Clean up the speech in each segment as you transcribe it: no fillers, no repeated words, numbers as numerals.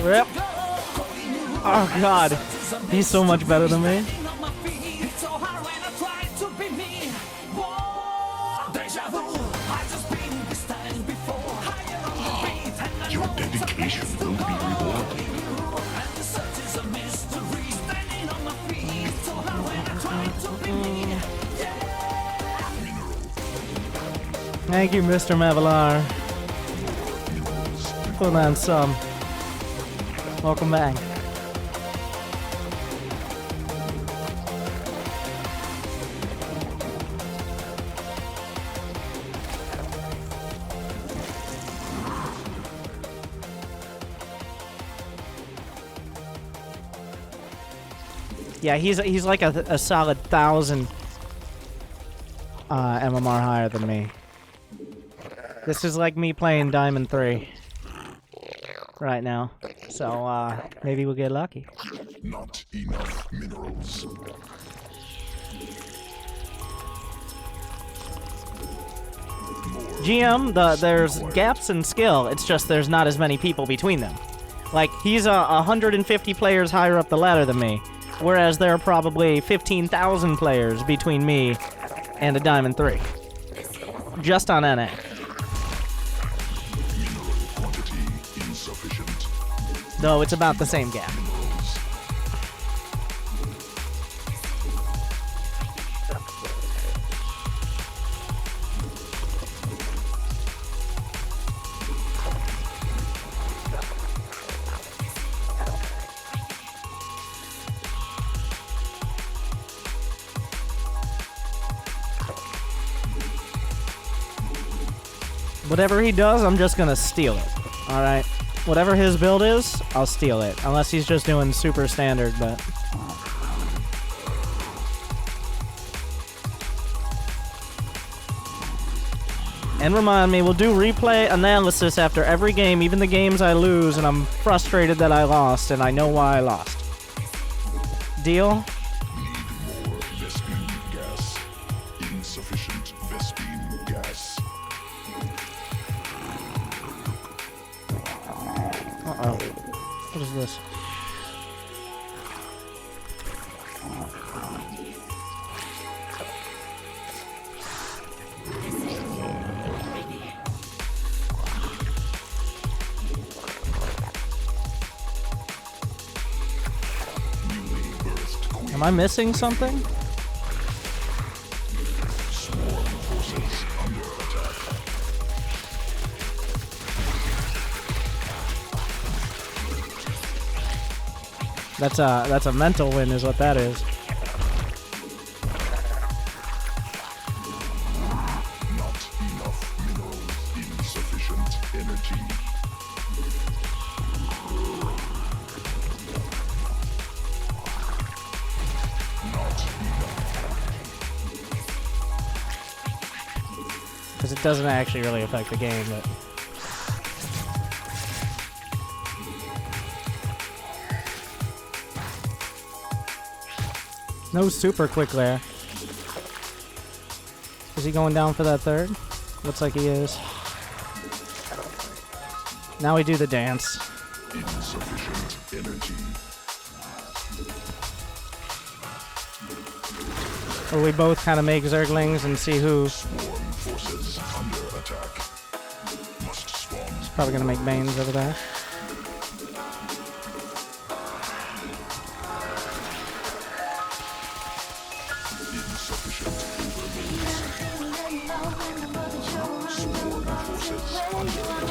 Rip. Oh god, he's so much better than me. Your dedication will be rewarded. Thank you, Mr. Mavelar. Put on some. Welcome back. Yeah, he's like a solid 1,000 MMR higher than me. This is like me playing Diamond 3 right now. So maybe we'll get lucky. Not enough minerals. GM, there's gaps in skill. It's just there's not as many people between them. Like, he's 150 players higher up the ladder than me, whereas there are probably 15,000 players between me and a Diamond 3. Just on NA. Mineral quantity insufficient. Though it's about the same gap. Whatever he does, I'm just gonna steal it. Alright? Whatever his build is, I'll steal it. Unless he's just doing super standard, but... And remind me, we'll do replay analysis after every game, even the games I lose, and I'm frustrated that I lost, and I know why I lost. Deal? Need more Vespene gas. Insufficient Vespene gas. Uh-oh. What is this? Am I missing something? Swarm forces under attack. That's a mental win is what that is. Not enough minerals. Insufficient energy. Because it doesn't actually really affect the game, but... No super quick there. Is he going down for that third? Looks like he is. Now we do the dance. Insufficient energy. Or we both kind of make Zerglings and see who... Swarm forces under attack. Must spawn. Probably gonna make Banes over there. Insufficient overloads. Swarm forces under attack.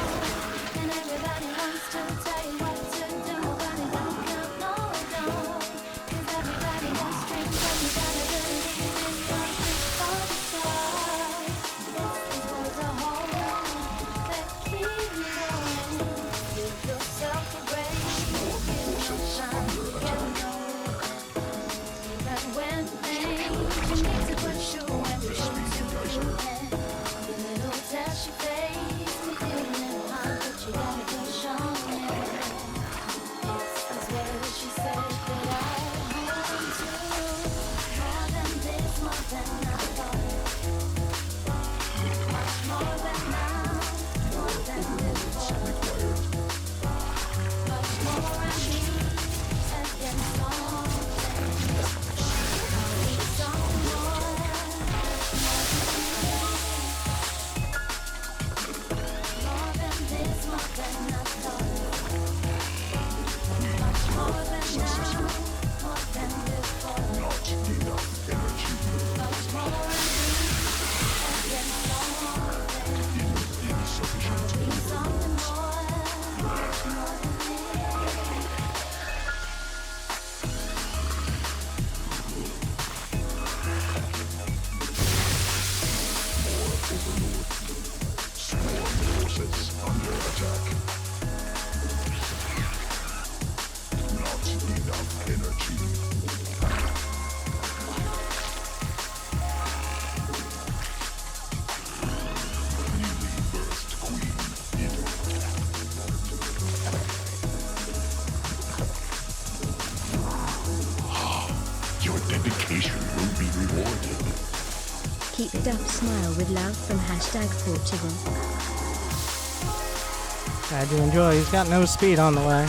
Keep Duff smile with love from #Portugal. I do enjoy. He's got no speed on the way.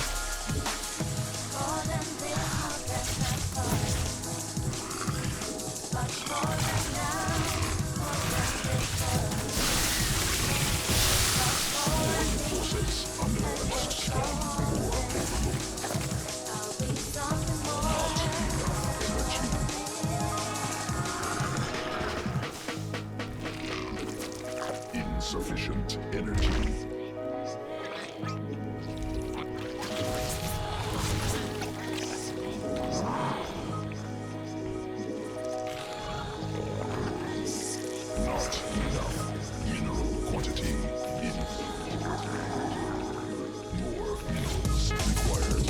Insufficient energy. Not enough mineral quantity in. More minerals required.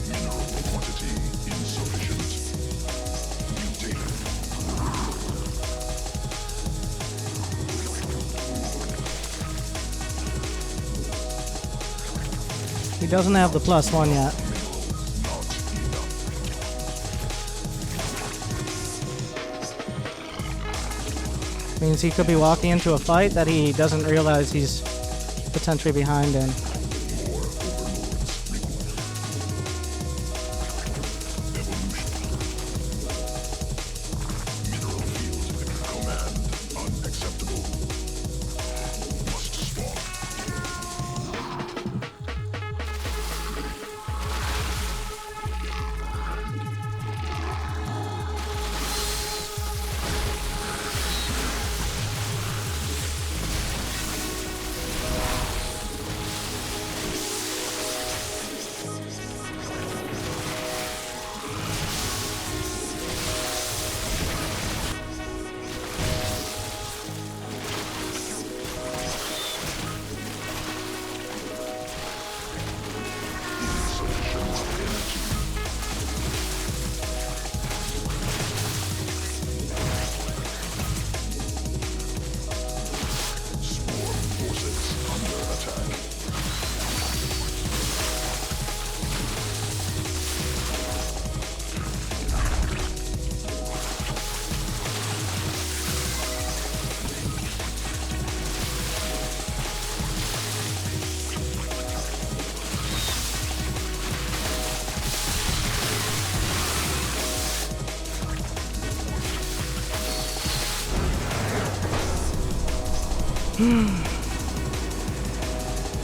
Mineral quantity insufficient. Mutated. He doesn't have the +1 yet. Means he could be walking into a fight that he doesn't realize he's potentially behind in.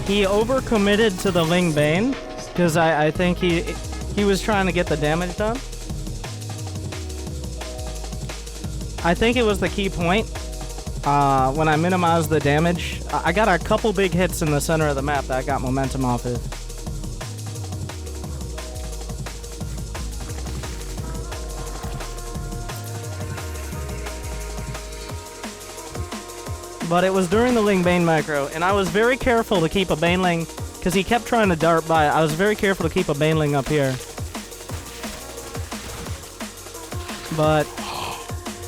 He overcommitted to the Ling Bane because I think he was trying to get the damage done. I think it was the key point when I minimized the damage. I got a couple big hits in the center of the map that I got momentum off of. But it was during the Ling Bane macro, and I was very careful to keep a Baneling, because he kept trying to dart by. I was very careful to keep a Baneling up here. But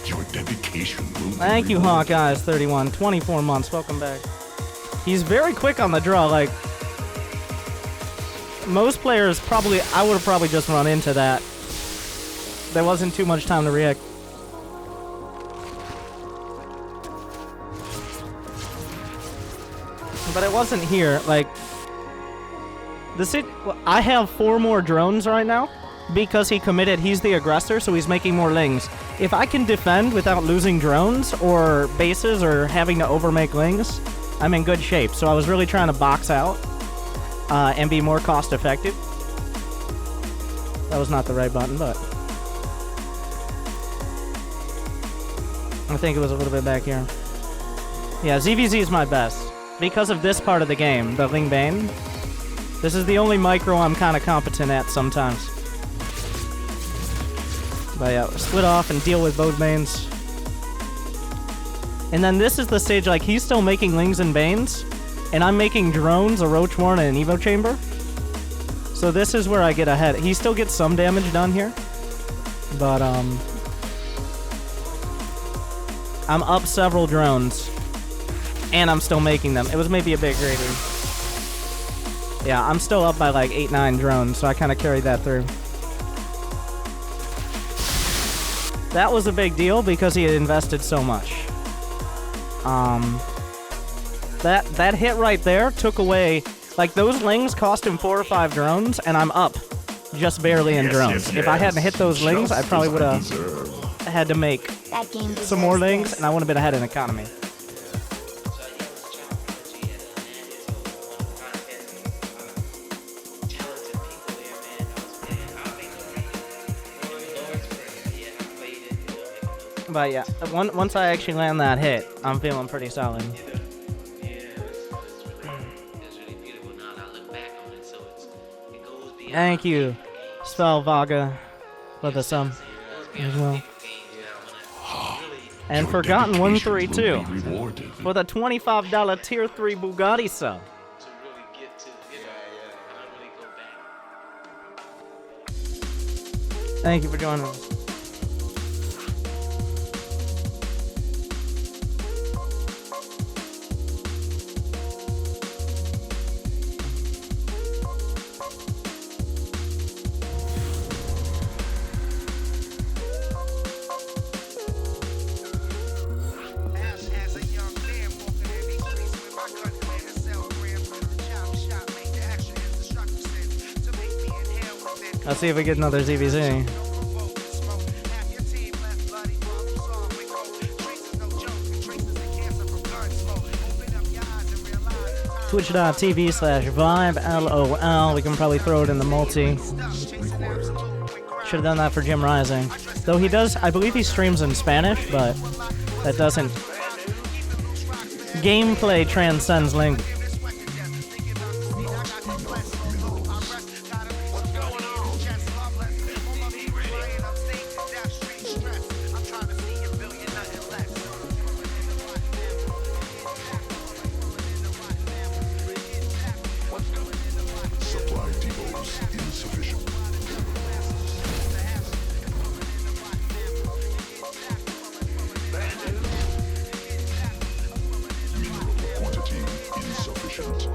your dedication will thank you, Hawkeyes 31, 24 months, welcome back. He's very quick on the draw, like most players probably, I would have probably just run into that. There wasn't too much time to react. But it wasn't here, like, I have 4 more drones right now, because he committed, he's the aggressor, so he's making more Lings. If I can defend without losing drones, or bases, or having to overmake Lings, I'm in good shape. So I was really trying to box out, and be more cost effective. That was not the right button, but I think it was a little bit back here. Yeah, ZVZ is my best. Because of this part of the game, the Ling Bane, this is the only micro I'm kind of competent at sometimes. But yeah, split off and deal with both Banes. And then this is the stage, like, he's still making Lings and Banes, and I'm making drones, a Roach Warren, and an Evo Chamber. So this is where I get ahead. He still gets some damage done here, but I'm up several drones. And I'm still making them. It was maybe a bit greater. Yeah, I'm still up by like 8-9 drones, so I kind of carried that through. That was a big deal because he had invested so much. That hit right there took away, like, those Lings cost him 4 or 5 drones, and I'm up just barely in drones. If I hadn't hit those Lings, I probably would have had to make That game some more deserves Lings, this. and I would have been ahead in economy. But yeah, once I actually land that hit, I'm feeling pretty solid. Thank you, Spellvaga, for the sum as well. And Forgotten 132 Rewarded. for the $25 Tier 3 Bugatti sub. Thank you for joining us. As a young man walking in these streets with my gun clean and sell grams with a chop shot, make the action in destructive sense to make me inhale within. Let's see if we get another ZVZ. Don't provoke and smoke. Half your team left bloody, problem solved with hope. Trace is no joke, traces of cancer from gun smoke. Open up your eyes and realize the time Twitch.tv/VibeLOL. We can probably throw it in the multi. stuff. Chasing absolute when crime Should have done that for Jimrising. Though he does, I believe he streams in Spanish, but that doesn't. Gameplay transcends language. Supply depots insufficient. Mineral quantity insufficient.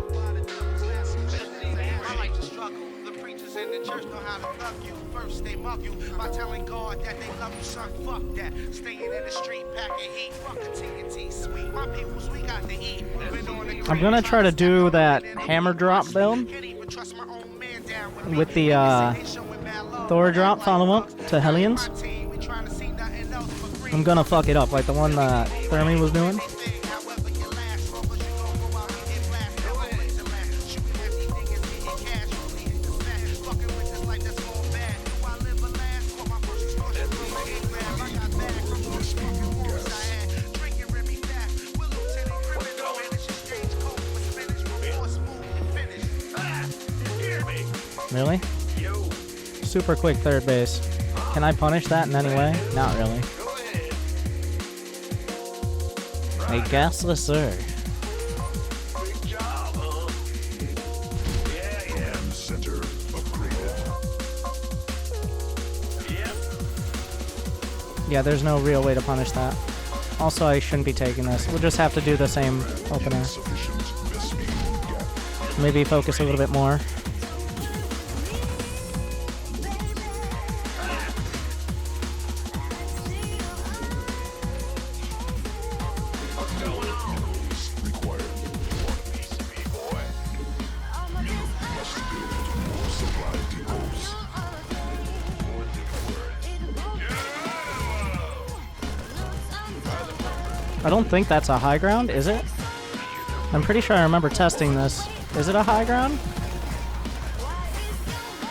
I like to struggle. The preachers in the church know how to love you. First they mug you by telling God that they love you, son. Fuck that. Staying in the street packing heat. Fuck a TNT sweet. My peoples, we got to eat. Moving on the I'm gonna try to do that hammer drop build Can't even trust my own man down with me. with the They showing mad love. Thor drop follow-up to Hellions. My team, we trying to see nothing else but green. I'm gonna fuck it up like the one that Thermi was doing. However you last, long as you gon' go out and get blasted, always the last. Shooting empty niggas, getting cash, really in the smash. Fucking with this like that's all bad. Do I live or last? Caught my first extortion from my hit grab. I got back from those fucking wars I had. Drinking Remy back with Lieutenant Criminal. Managed to exchange coke with spinach before smooth and finished. Hear me? Really? Super quick third base. Can I punish that in any way? Not really. A gasless Zerg. Command center upgraded. Yeah, there's no real way to punish that. Also, I shouldn't be taking this. We'll just have to do the same opener. Insufficient Vespene gap. Maybe focus a little bit more. Minerals required. Mineral must build more supply depots. I don't think that's a high ground, is it? I'm pretty sure I remember testing this. Is it a high ground?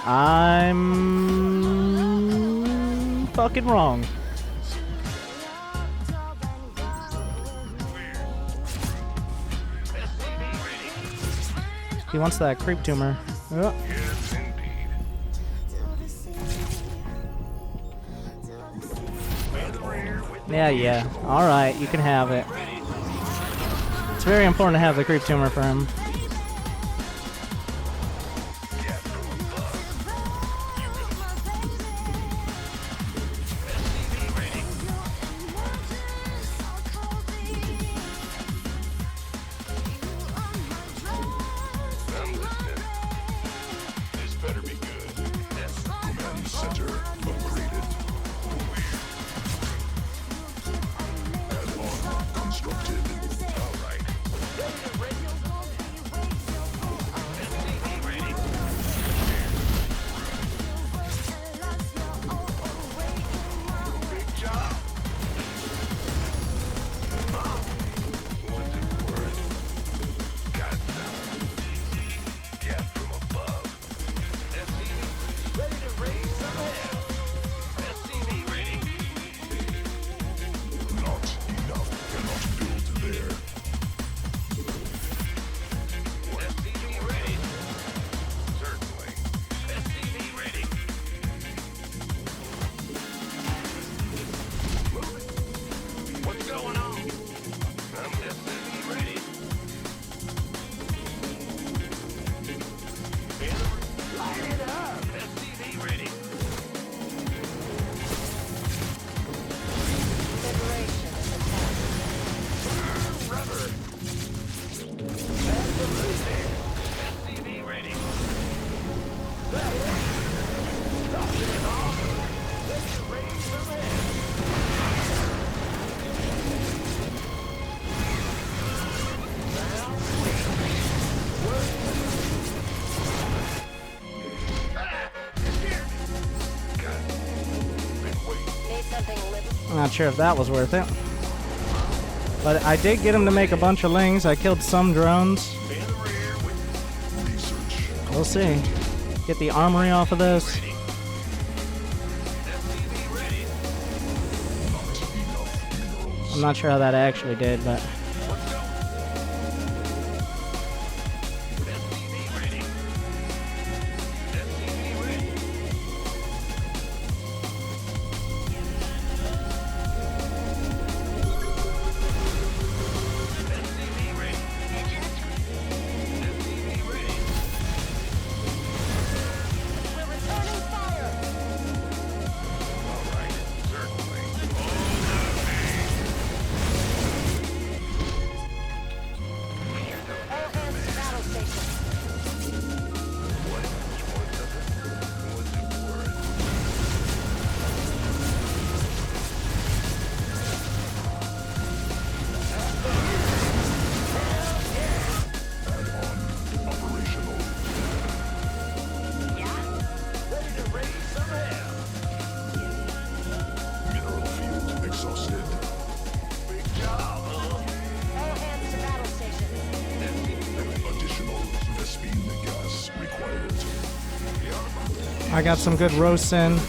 I'm fucking wrong. He wants that creep tumor. Oh. Yeah. Alright, you can have it. It's very important to have the creep tumor for him. This better be good. Command center upgraded. Add-on constructed. I'm not sure if that was worth it. But I did get him to make a bunch of Lings. I killed some drones. We'll see. Get the armory off of this. I'm not sure how that actually did, but... I got some good roasts in.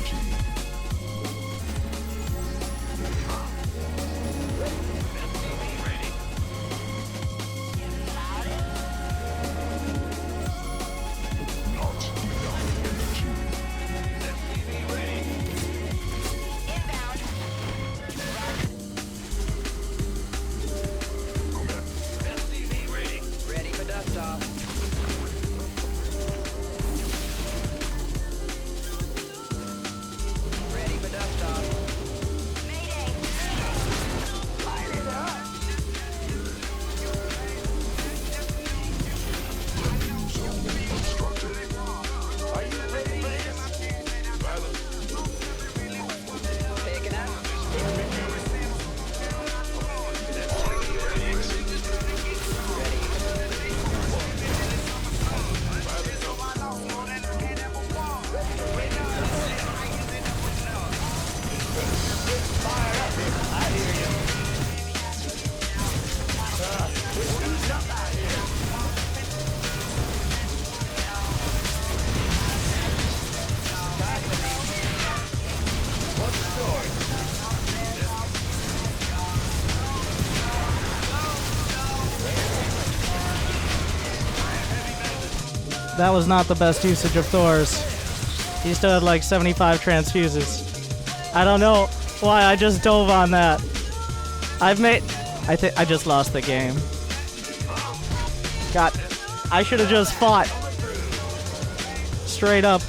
That was not the best usage of Thor's. He still had like 75 transfuses. I don't know why I just dove on that. I think I just lost the game. God, I should have just fought. Straight up.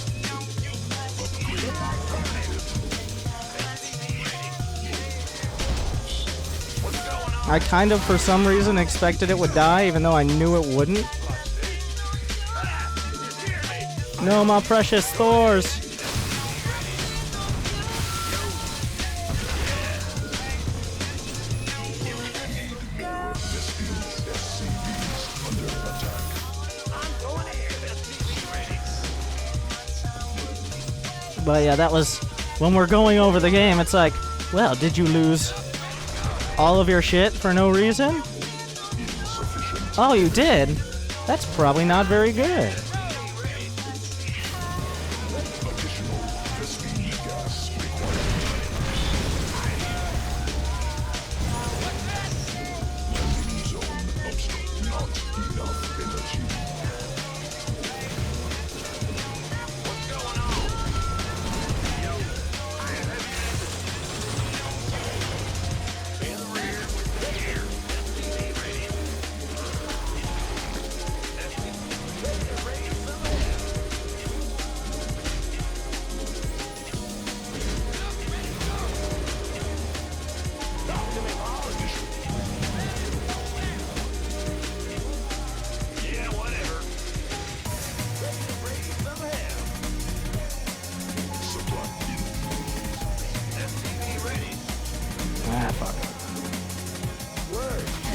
I kind of, for some reason, expected it would die, even though I knew it wouldn't. No, my precious Thors. But yeah, that was when we're going over the game. It's like, well, did you lose all of your shit for no reason? Oh, you did? That's probably not very good.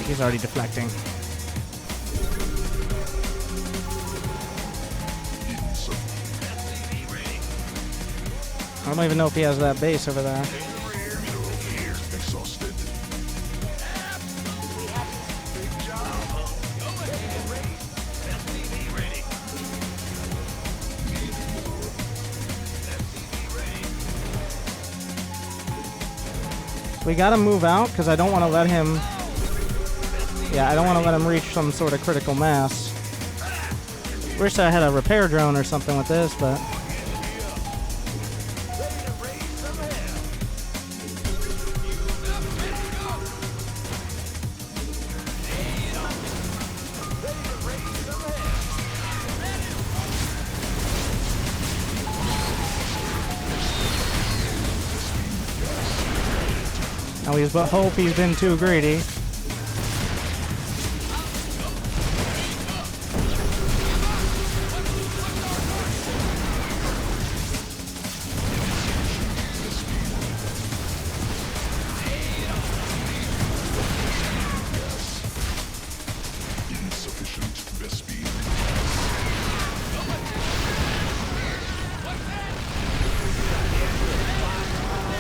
He's already deflecting. I don't even know if he has that base over there. We gotta move out, because I don't want to let him... Yeah, I don't want to let him reach some sort of critical mass. Wish I had a repair drone or something with this, but... Now we just hope he's been too greedy.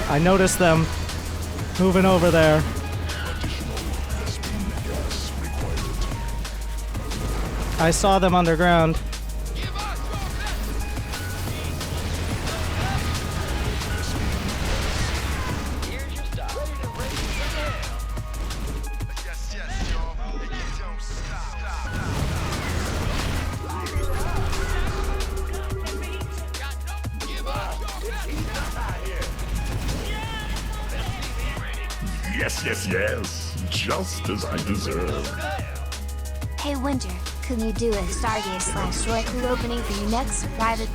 I noticed them moving over there. I saw them underground. Yes. Just as I deserve. Hey Winter, could you do a Stargate/Joy Crew opening for your next private?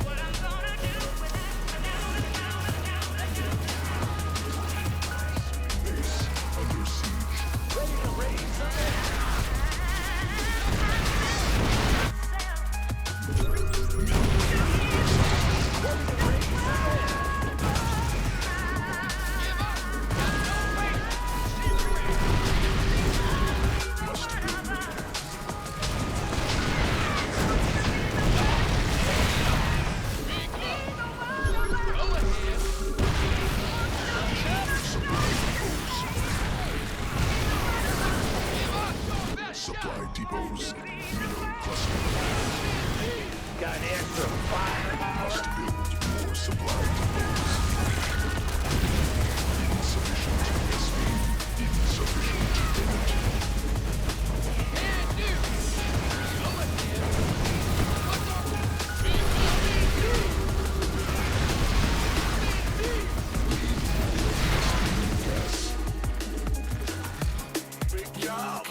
Supply depots. Mineral cluster. Got extra fire. Must build more supply depots. Insufficient SP. Insufficient energy. Big job.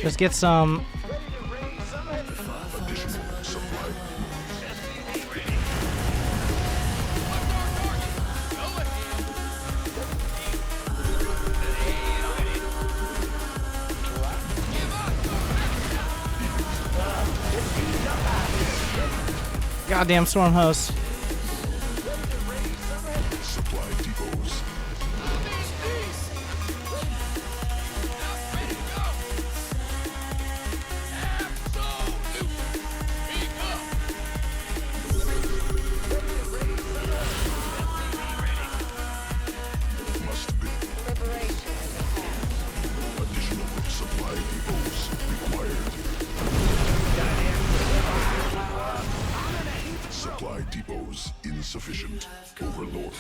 Just get some. Goddamn storm host. Supply depots. Must be. Additional supply depots required. Supply depots insufficient. Overlord.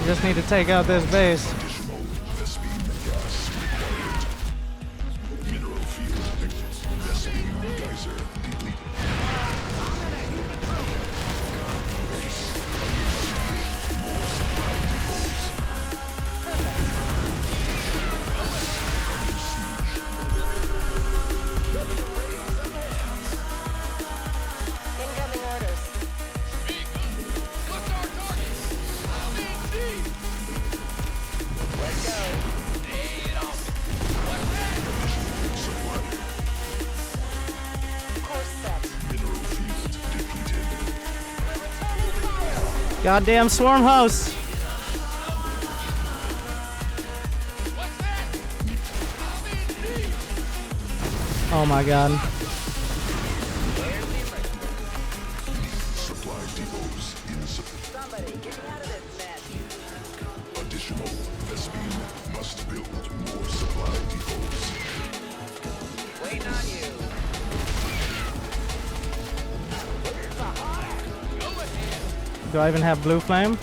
You just need to take out this base. Additional Vespene gas required. Mineral field exit. Vespene geyser depleted. More supply depots. Incoming orders. Goddamn swarm house. Oh my god. Supply depots insufficient. Additional Vespene must build more supply depots. Waiting on you. Do I even have blue flame?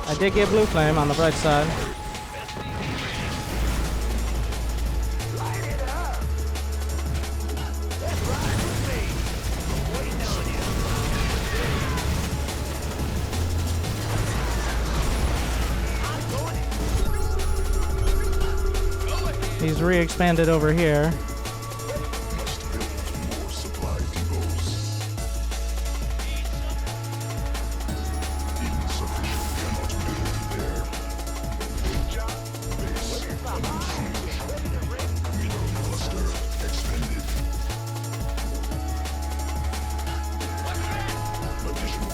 I did get blue flame on the bright side. Light it up. That's right with me. Waiting on you. He's re-expanded over here. Must build more supply depots. Insufficient cannot build there. Base under siege. Mineral cluster expanded. Additional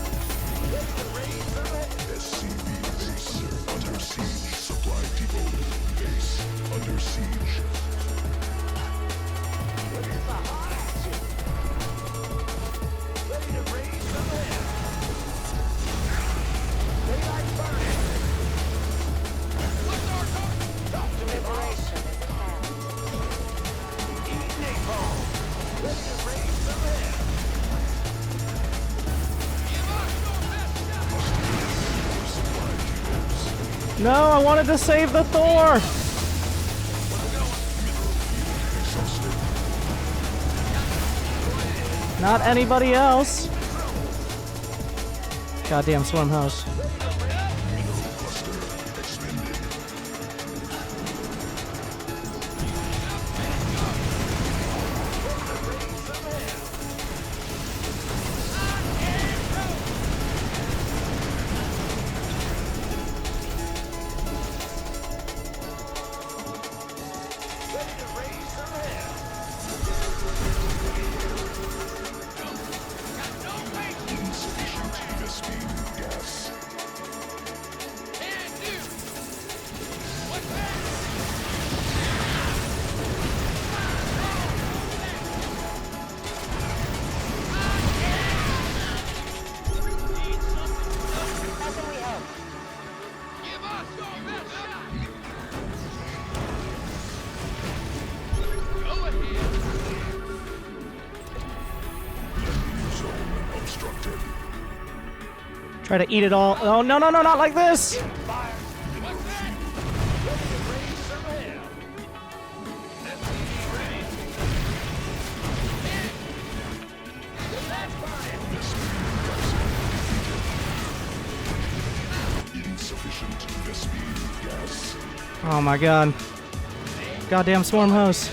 SCV base under siege. Supply depot base under siege. Ready to raise some hell. Daylight burning. Talk to me, boss. Eat napalm. Ready to raise some hell. No, I wanted to save the Thor! Not anybody else. Goddamn swarm house. Insufficient Vespene gas. Zone obstructed. Try to eat it all. Oh, no, no, no, not like this! Insufficient Vespene gas. Oh my god. Goddamn swarm house.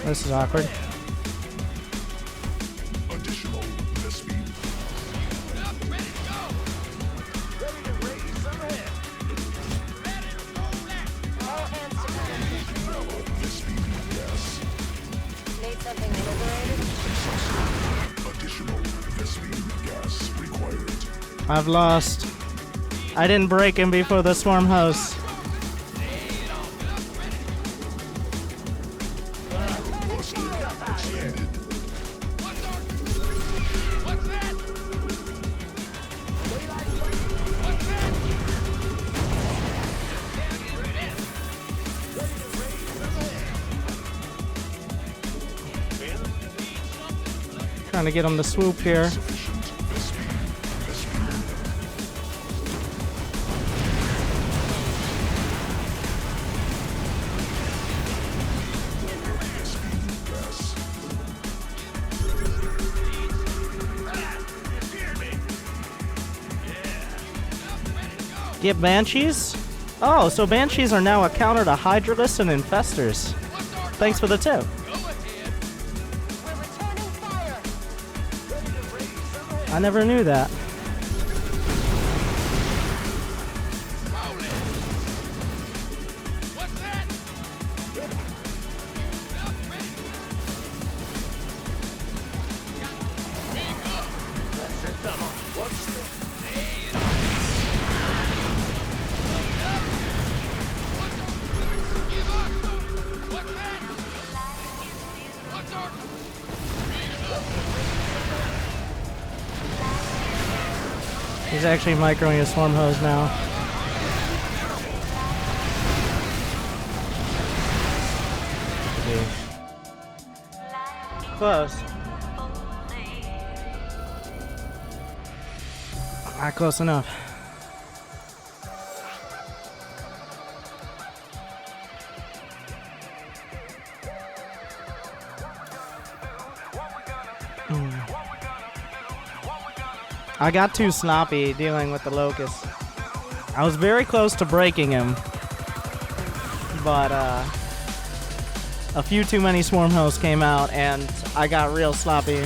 This is awkward. Additional Vespene. Vespene gas. Additional Vespene gas required. I've lost. I didn't break him before the swarm house. Cluster expanded. Trying to get him to swoop here. Sufficient Vespene. Vespene gas. Get Banshees? Oh, so Banshees are now a counter to Hydralisks and Infestors. Thanks for the tip. I never knew that. He's actually microing his swarm hose now. Close. Not close enough. I got too sloppy dealing with the locust. I was very close to breaking him, but a few too many swarm hosts came out and I got real sloppy.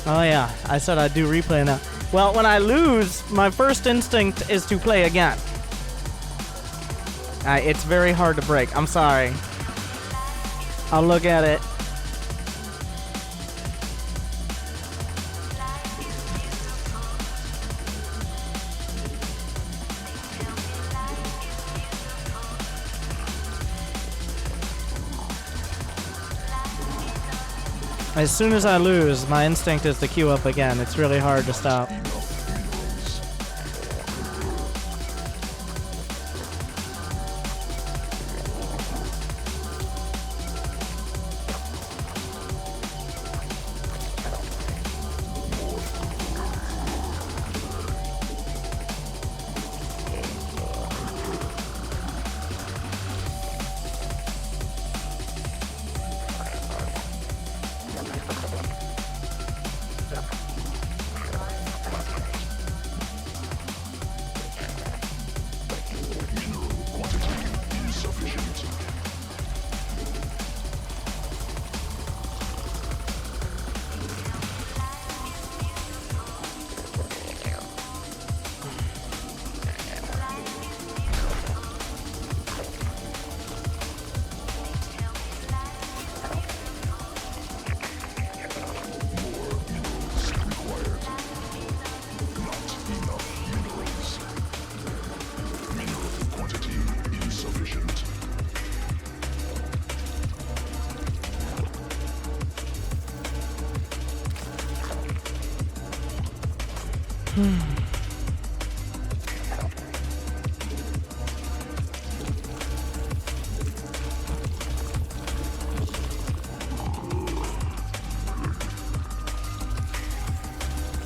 Oh yeah, I said I'd do replay now. Well, when I lose, my first instinct is to play again. It's very hard to break. I'm sorry. I'll look at it. As soon as I lose, my instinct is to queue up again. It's really hard to stop.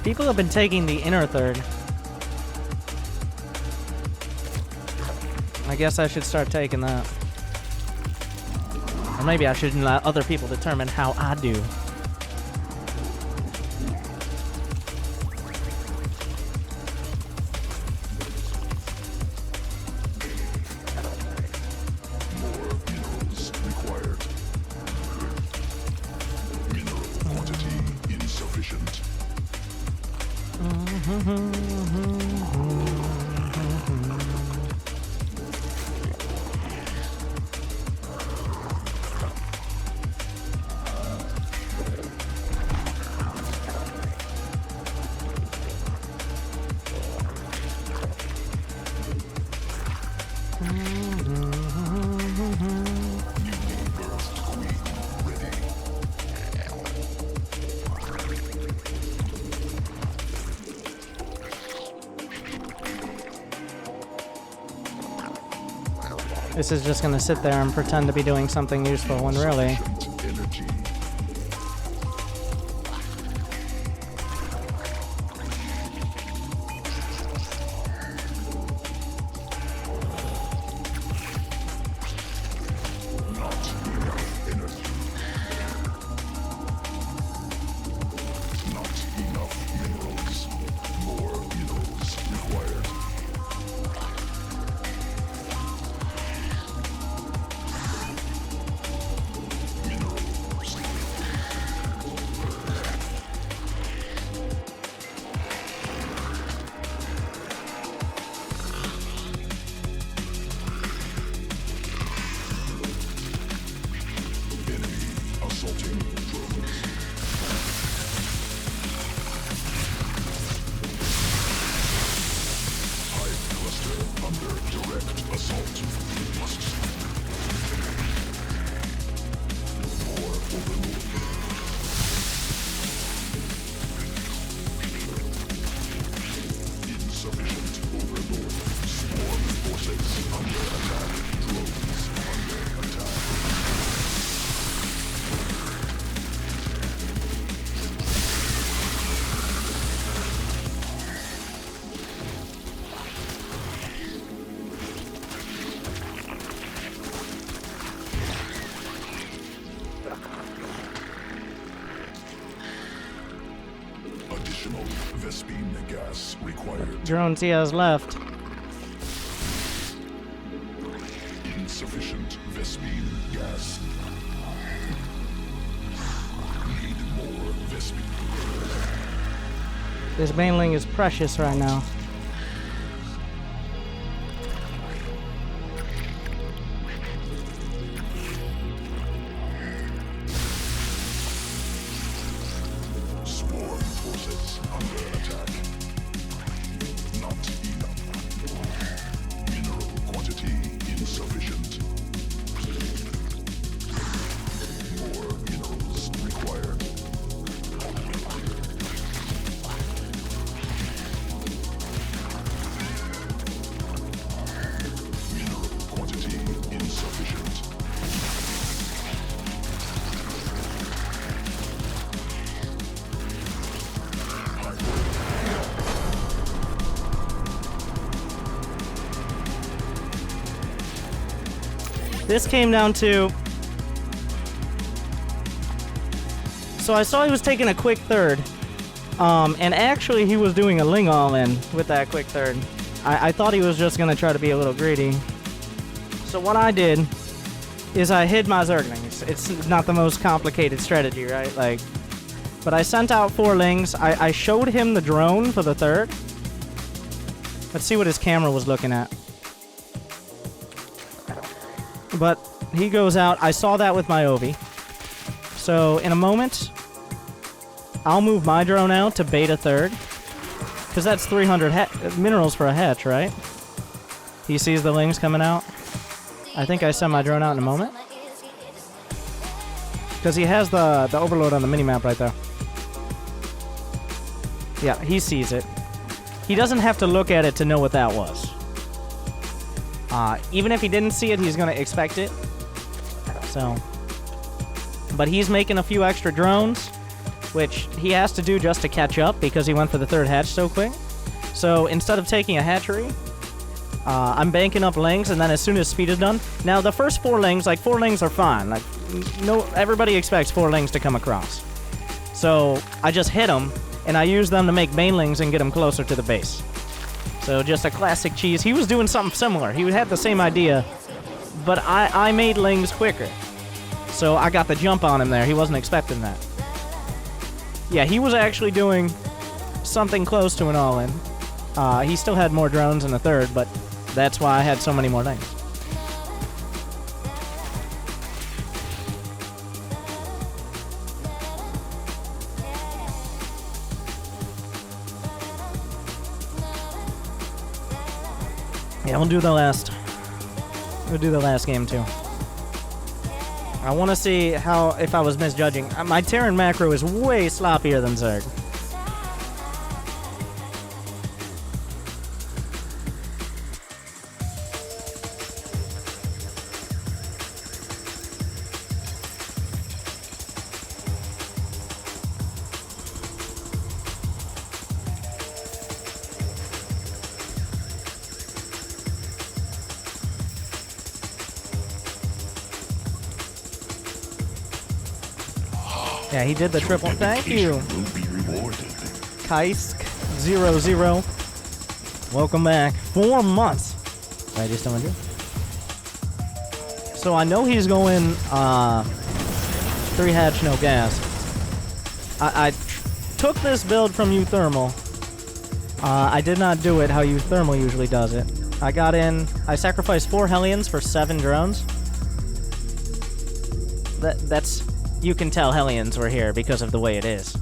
People have been taking the inner third. I guess I should start taking that. Or maybe I shouldn't let other people determine how I do. This is just gonna sit there and pretend to be doing something useful when really... Additional Vespine gas required. Drones he has left. Insufficient Vespine gas. Need more Vespine. This Baneling is precious right now. Swarm forces under attack. Not enough. Mineral quantity insufficient. More minerals required. Mineral quantity insufficient. This came down to... So I saw he was taking a quick third. And actually he was doing a Ling all-in with that quick third. I thought he was just going to try to be a little greedy. So what I did is I hid my Zerglings. It's not the most complicated strategy, right? Like, but I sent out 4 Lings. I showed him the drone for the third. Let's see what his camera was looking at. But he goes out. I saw that with my Ovi. So in a moment, I'll move my drone out to bait a third. Because that's 300 minerals for a hatch, right? He sees the Lings coming out. I think I send my drone out in a moment. Because he has the overload on the minimap right there. Yeah, he sees it. He doesn't have to look at it to know what that was. Even if he didn't see it, he's going to expect it. So, but he's making a few extra drones, which he has to do just to catch up because he went for the third hatch so quick. So instead of taking a hatchery, I'm banking up Lings, and then as soon as speed is done. Now the first 4 Lings, like 4 Lings are fine. Like everybody expects 4 Lings to come across. So I just hit them, and I use them to make Banelings and get them closer to the base. So just a classic cheese. He was doing something similar. He had the same idea, but I made Lings quicker. So I got the jump on him there. He wasn't expecting that. Yeah, he was actually doing something close to an all-in. He still had more drones in the third, but that's why I had so many more Lings. Yeah, we'll do the last game too. I want to see if I was misjudging. My Terran macro is way sloppier than Zerg. Yeah, he did the triple. Thank you. Will be rewarded. Kaisk00. Welcome back. 4 months. I just don't do. So I know he's going 3 hatch, no gas. I took this build from Uthermal. I did not do it how Uthermal usually does it. I got in. I sacrificed 4 Hellions for 7 drones. That's. You can tell Hellions were here because of the way it is.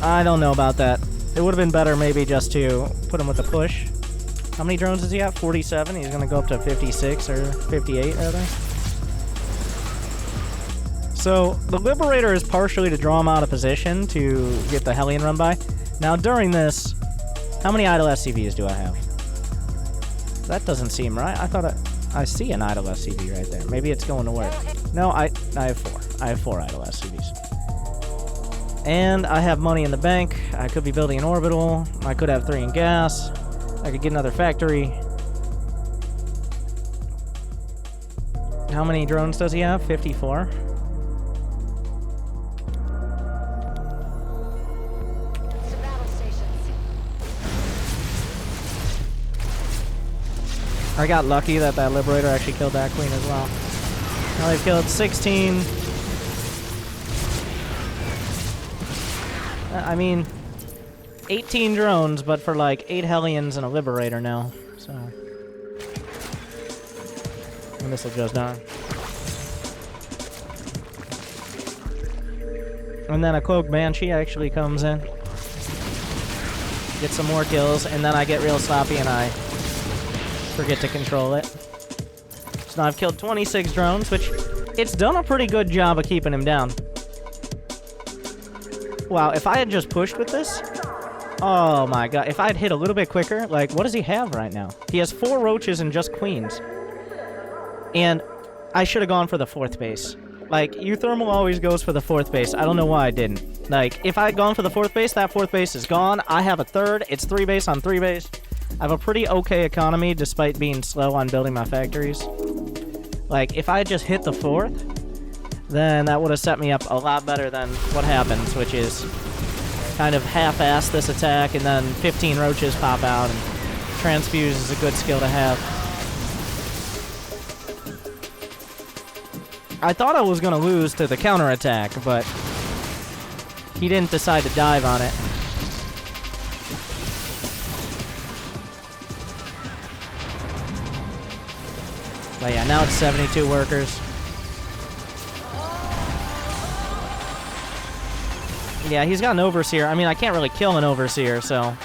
I don't know about that. It would have been better maybe just to put him with a push. How many drones does he have? 47? He's going to go up to 56 or 58, rather. So, the Liberator is partially to draw him out of position to get the Hellion run by. Now, during this, how many idle SCVs do I have? That doesn't seem right. I thought I see an idle SCV right there. Maybe it's going to work. No, I have 4. I have 4 idle SCVs. And I have money in the bank. I could be building an orbital. I could have 3 in gas. I could get another factory. How many drones does he have? 54. I got lucky that that Liberator actually killed that Queen as well. Now they've killed 16. I mean, 18 drones, but for like 8 Hellions and a Liberator now. So, and this will just die. And then a Cloaked Banshee actually comes in. Get some more kills, and then I get real sloppy and I forget to control it. So now I've killed 26 drones, which it's done a pretty good job of keeping him down. Wow, if I had just pushed with this, oh my god, if I had hit a little bit quicker, like, what does he have right now? He has 4 roaches and just queens. And I should have gone for the 4th base. Like, Euthermal always goes for the 4th base. I don't know why I didn't. Like, if I had gone for the 4th base, that 4th base is gone. I have a 3rd. It's 3 base on 3 base. I have a pretty okay economy, despite being slow on building my factories. Like, if I had just hit the 4th, then that would have set me up a lot better than what happens, which is kind of half-ass this attack, and then 15 roaches pop out, and Transfuse is a good skill to have. I thought I was going to lose to the counterattack, but he didn't decide to dive on it. But yeah, now it's 72 workers. Yeah, he's got an Overseer. I mean, I can't really kill an Overseer, so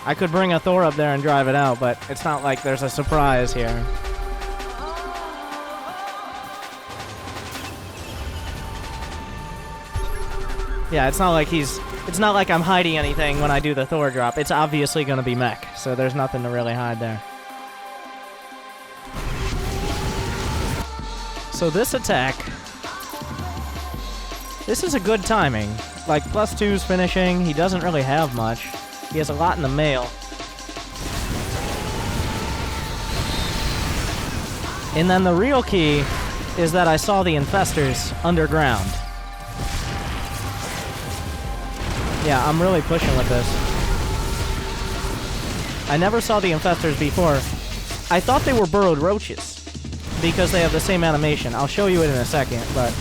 I could bring a Thor up there and drive it out, but it's not like there's a surprise here. Yeah, it's not like I'm hiding anything when I do the Thor drop. It's obviously going to be Mech, so there's nothing to really hide there. So this attack, this is a good timing. Like, +2's finishing. He doesn't really have much. He has a lot in the mail. And then the real key is that I saw the Infestors underground. Yeah, I'm really pushing with this. I never saw the Infestors before. I thought they were burrowed roaches, because they have the same animation. I'll show you it in a second, but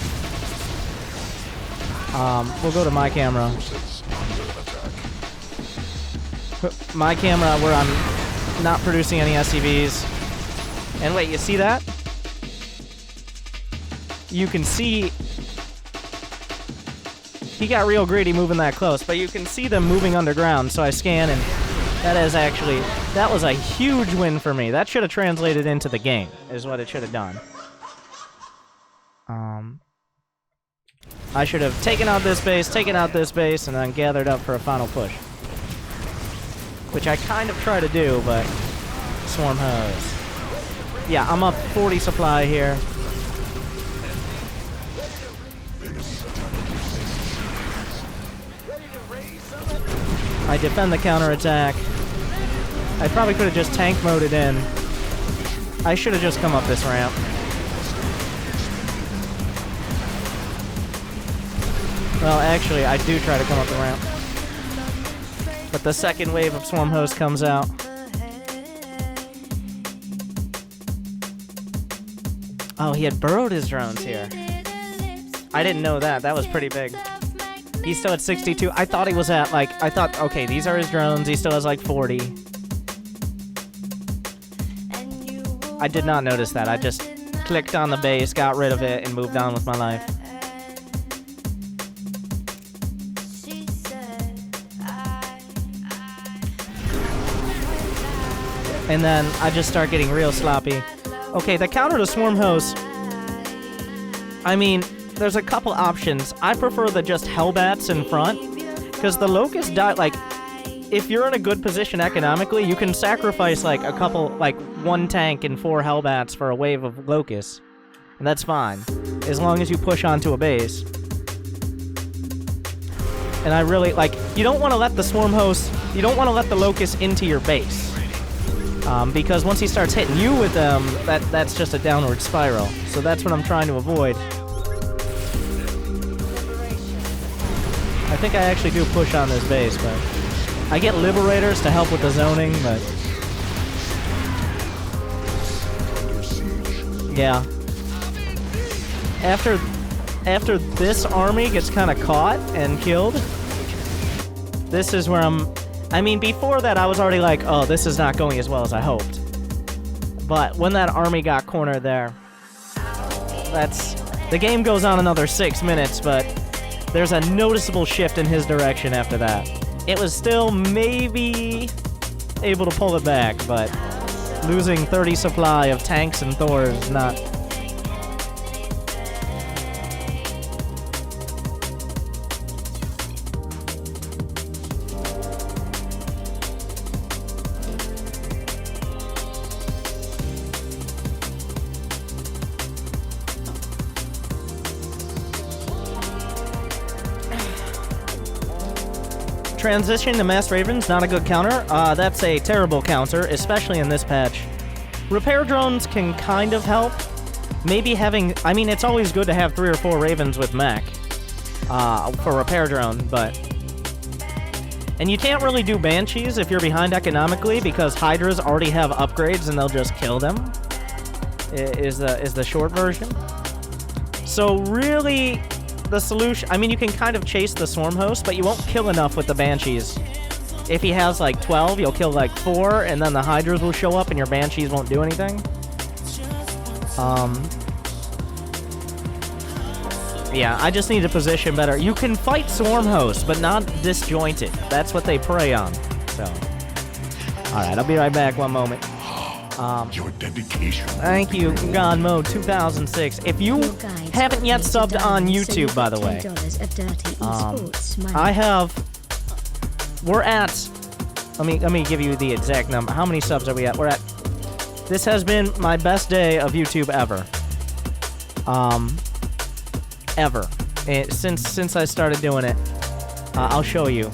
we'll go to my camera. My camera where I'm not producing any SCVs. And wait, you see that? You can see he got real greedy moving that close, but you can see them moving underground, so I scan, and that was a huge win for me. That should have translated into the game, is what it should have done. I should have taken out this base, and then gathered up for a final push. Which I kind of try to do, but Swarm Hose. Yeah, I'm up 40 supply here. I defend the counterattack. I probably could have just tank moded in. I should have just come up this ramp. Well, actually, I do try to come up the ramp. But the second wave of Swarm Host comes out. Oh, he had burrowed his drones here. I didn't know that. That was pretty big. He's still at 62. I thought he was at, like, I thought, okay, these are his drones. He still has, like, 40. I did not notice that. I just clicked on the base, got rid of it, and moved on with my life. And then I just start getting real sloppy. Okay, the counter to Swarm Host, I mean, there's a couple options. I prefer the just Hellbats in front, because the Locust die, like, if you're in a good position economically, you can sacrifice, like, a couple, like, 1 tank and 4 Hellbats for a wave of Locusts. And that's fine, as long as you push onto a base. And I really, like, you don't want to let the Swarm Host, you don't want to let the Locust into your base. Because once he starts hitting you with them, that's just a downward spiral. So that's what I'm trying to avoid. I think I actually do push on this base, but I get Liberators to help with the zoning, but Yeah. After this army gets kind of caught and killed, this is where I mean, before that I was already like, oh, this is not going as well as I hoped. But when that army got cornered there, the game goes on another 6 minutes, but there's a noticeable shift in his direction after that. It was still maybe able to pull it back, but losing 30 supply of tanks and Thors is not... Transition to Mass Ravens, not a good counter. That's a terrible counter, especially in this patch. Repair drones can kind of help. Maybe having... I mean, it's always good to have 3 or 4 Ravens with Mech for repair drone, but... And you can't really do Banshees if you're behind economically, because Hydras already have upgrades and they'll just kill them, is the short version. So really... the solution... I mean, you can kind of chase the Swarm Host, but you won't kill enough with the Banshees. If he has, like, 12, you'll kill, like, 4, and then the Hydras will show up and your Banshees won't do anything. Yeah, I just need to position better. You can fight Swarm Hosts, but not disjointed. That's what they prey on, so... Alright, I'll be right back, one moment. Your dedication. Thank you, God Mode 2006. If you haven't yet subbed on YouTube, by the way, I have. We're at. Let me give you the exact number. How many subs are we at? We're at. This has been my best day of YouTube ever. Ever. Since I started doing it. I'll show you.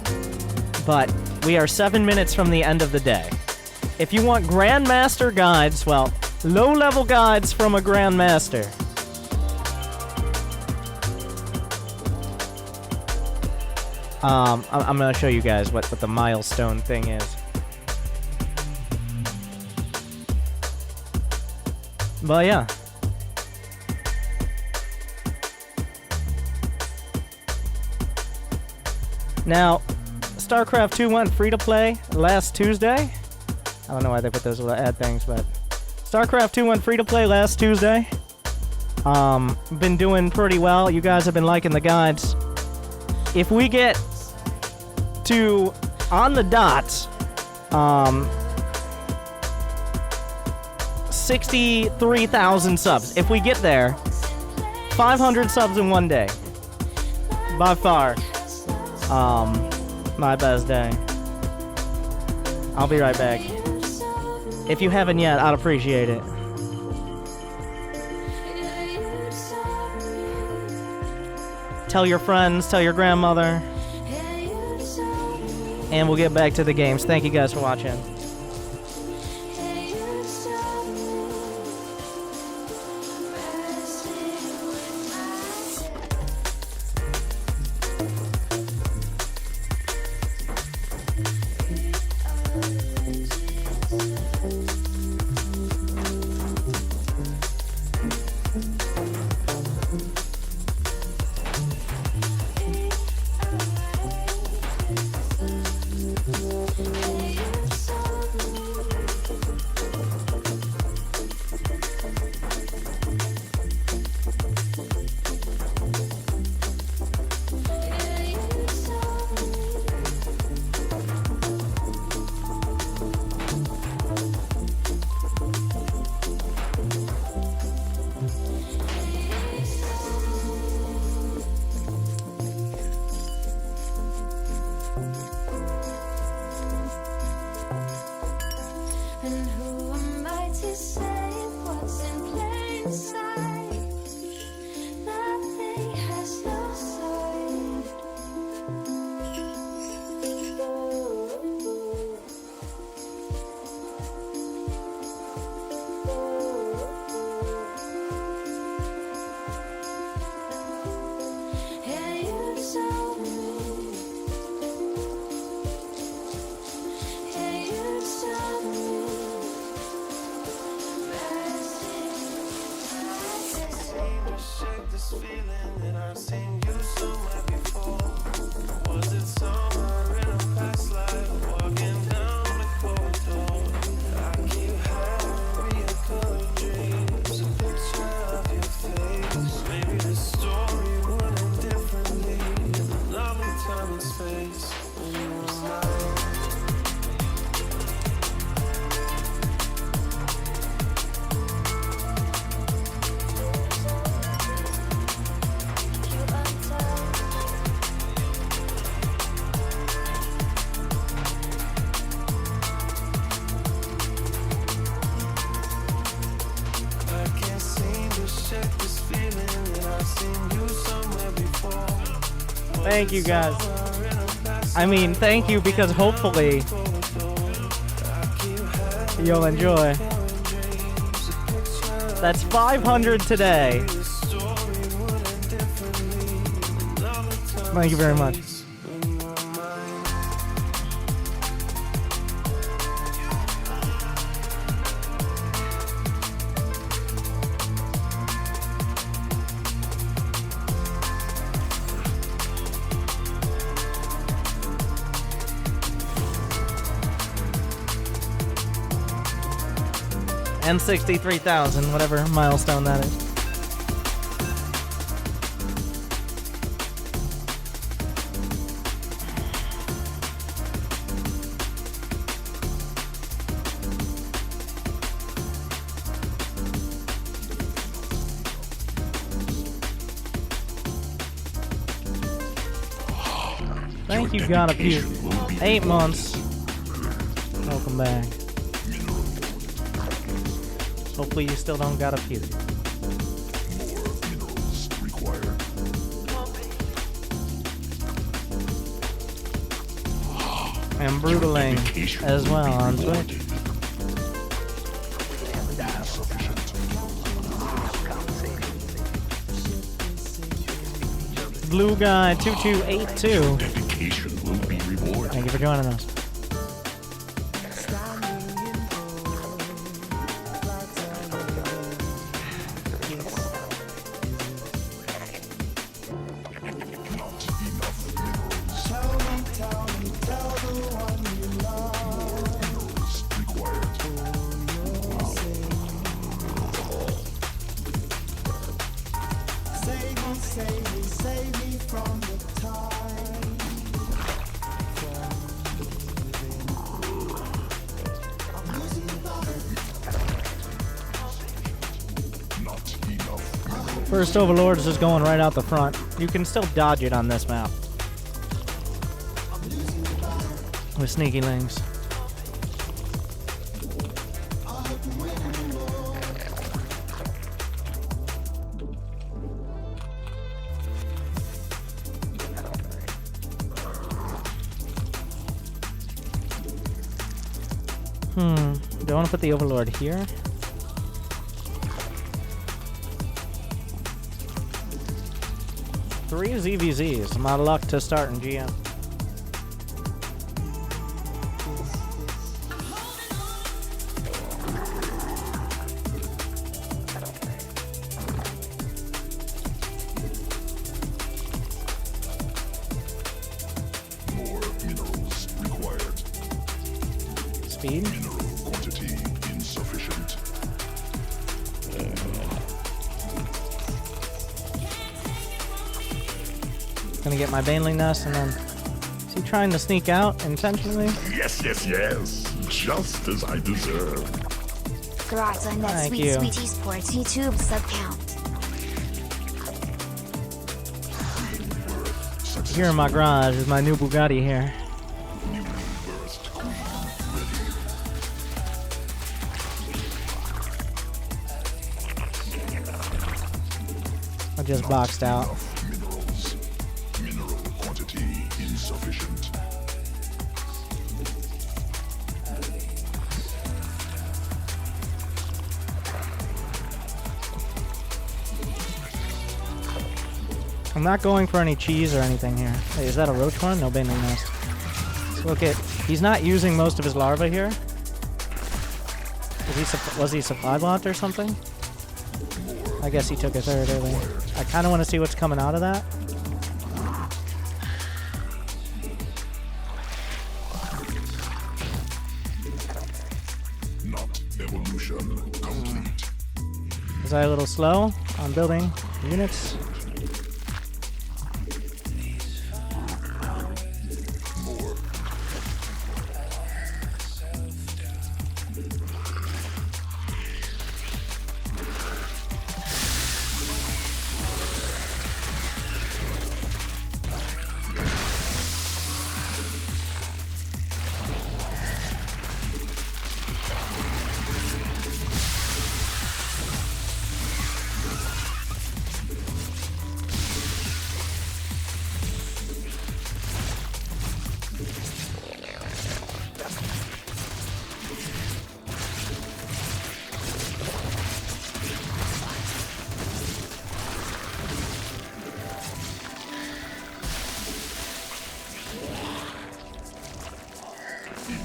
But we are 7 minutes from the end of the day. If you want Grandmaster guides, well, low-level guides from a Grandmaster. I'm gonna show you guys what the milestone thing is. But yeah. Now, StarCraft 2 went free-to-play last Tuesday. I don't know why they put those little ad things, but... StarCraft 2 went free-to-play last Tuesday. Been doing pretty well. You guys have been liking the guides. If we get to, on the dot, 63,000 subs. If we get there, 500 subs in one day. By far, my best day. I'll be right back. If you haven't yet, I'd appreciate it. Tell your friends, tell your grandmother. And we'll get back to the games. Thank you guys for watching. Thank you guys. I mean, thank you because hopefully you'll enjoy. That's 500 today. Thank you very much. And 63,000, whatever milestone that is. Thank you, God of you. 8 months. Welcome back. Hopefully you still don't got a few. More minerals required. And Brutaling as well on Twitch. Blue Guy 2282. Dedication will be rewarded. Thank you for joining us. First Overlord is just going right out the front. You can still dodge it on this map. With sneaky lings. Do I want to put the Overlord here? Three ZVZs. I'm out of luck to start in GM. More minerals required. Speed. Mineral quantity insufficient. Gonna get my Baneling nest and then... Is he trying to sneak out intentionally? Yes, yes, yes. Just as I deserve. Congrats on that Thank sweet, you. sweet esports YouTube sub count. Here in my garage is my new Bugatti here. Newly birthed queen ready. I just boxed out. Minerals. Mineral quantity insufficient. I'm not going for any cheese or anything here. Hey, is that a roach one? No Baneling nest. So look at... He's not using most of his larvae here. Was he supply blocked or something? I guess he took a third early. I kind of want to see what's coming out of that. Not evolution complete. Was I a little slow on building units? More.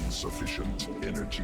Insufficient energy.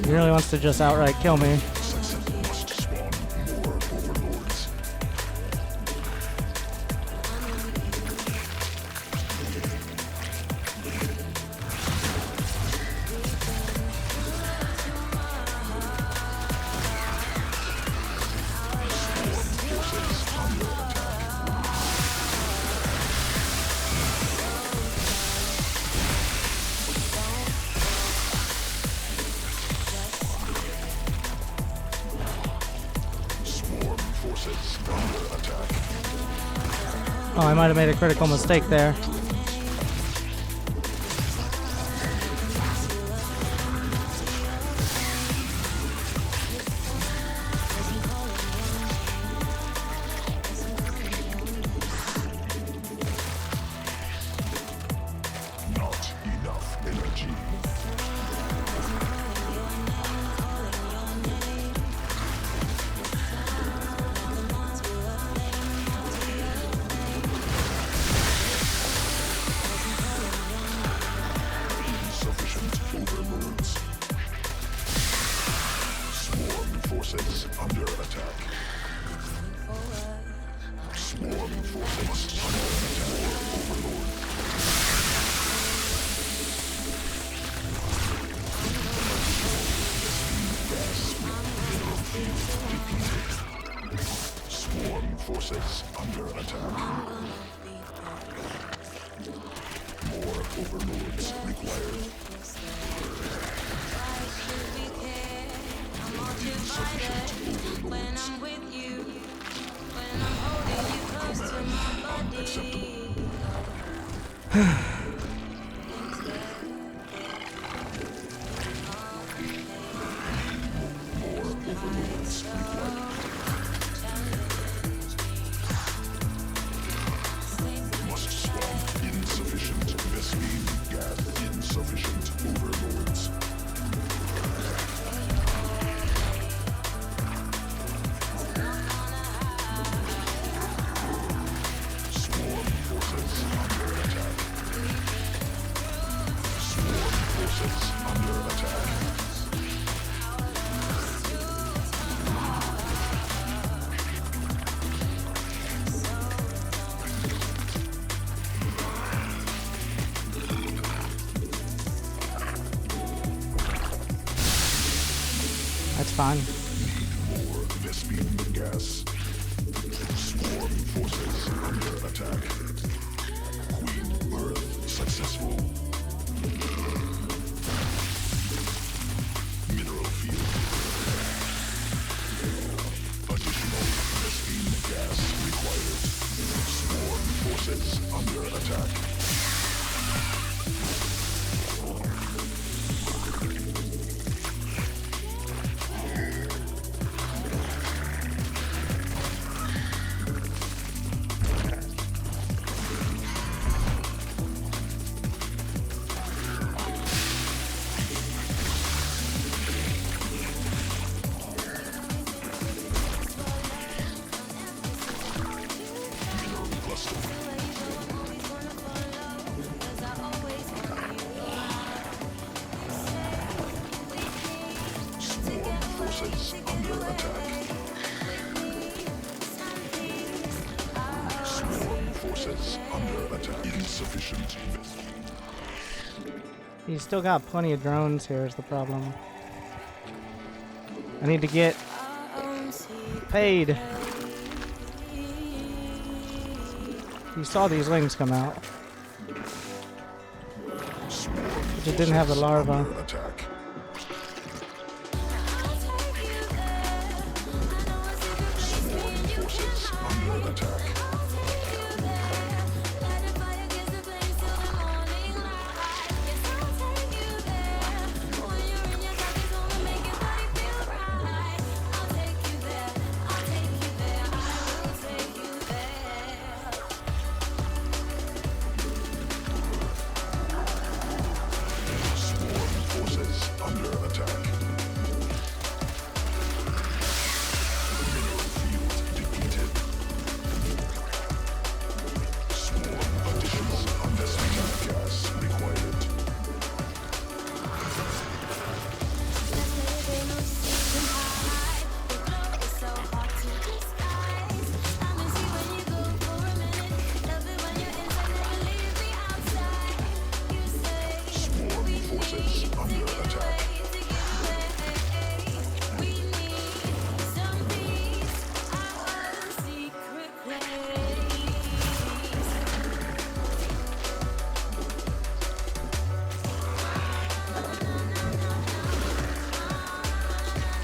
He really wants to just outright kill me. Must spawn more overlords. Swarm forces under attack. Oh, I might have made a critical mistake there. Not enough energy. Insufficient overlords. Swarm forces under attack. Swarm forces under attack. Overlord. Swarm forces under attack. More overlords required. Insufficient overlords. Command unacceptable. More overlords required. Must swamp insufficient Vespine gas. Insufficient overlords. Swarm forces under attack. Swarm forces under attack. That's fine. More Vespine gas. Swarm forces under attack. Queen Earth successful. Mineral field. Additional Vespine gas required. Swarm forces under attack. forces under attack. Insufficient. He's still got plenty of drones here is the problem. I need to get paid. You saw these Lings come out. But it didn't have the larva. Under attack. Sworn forces under attack.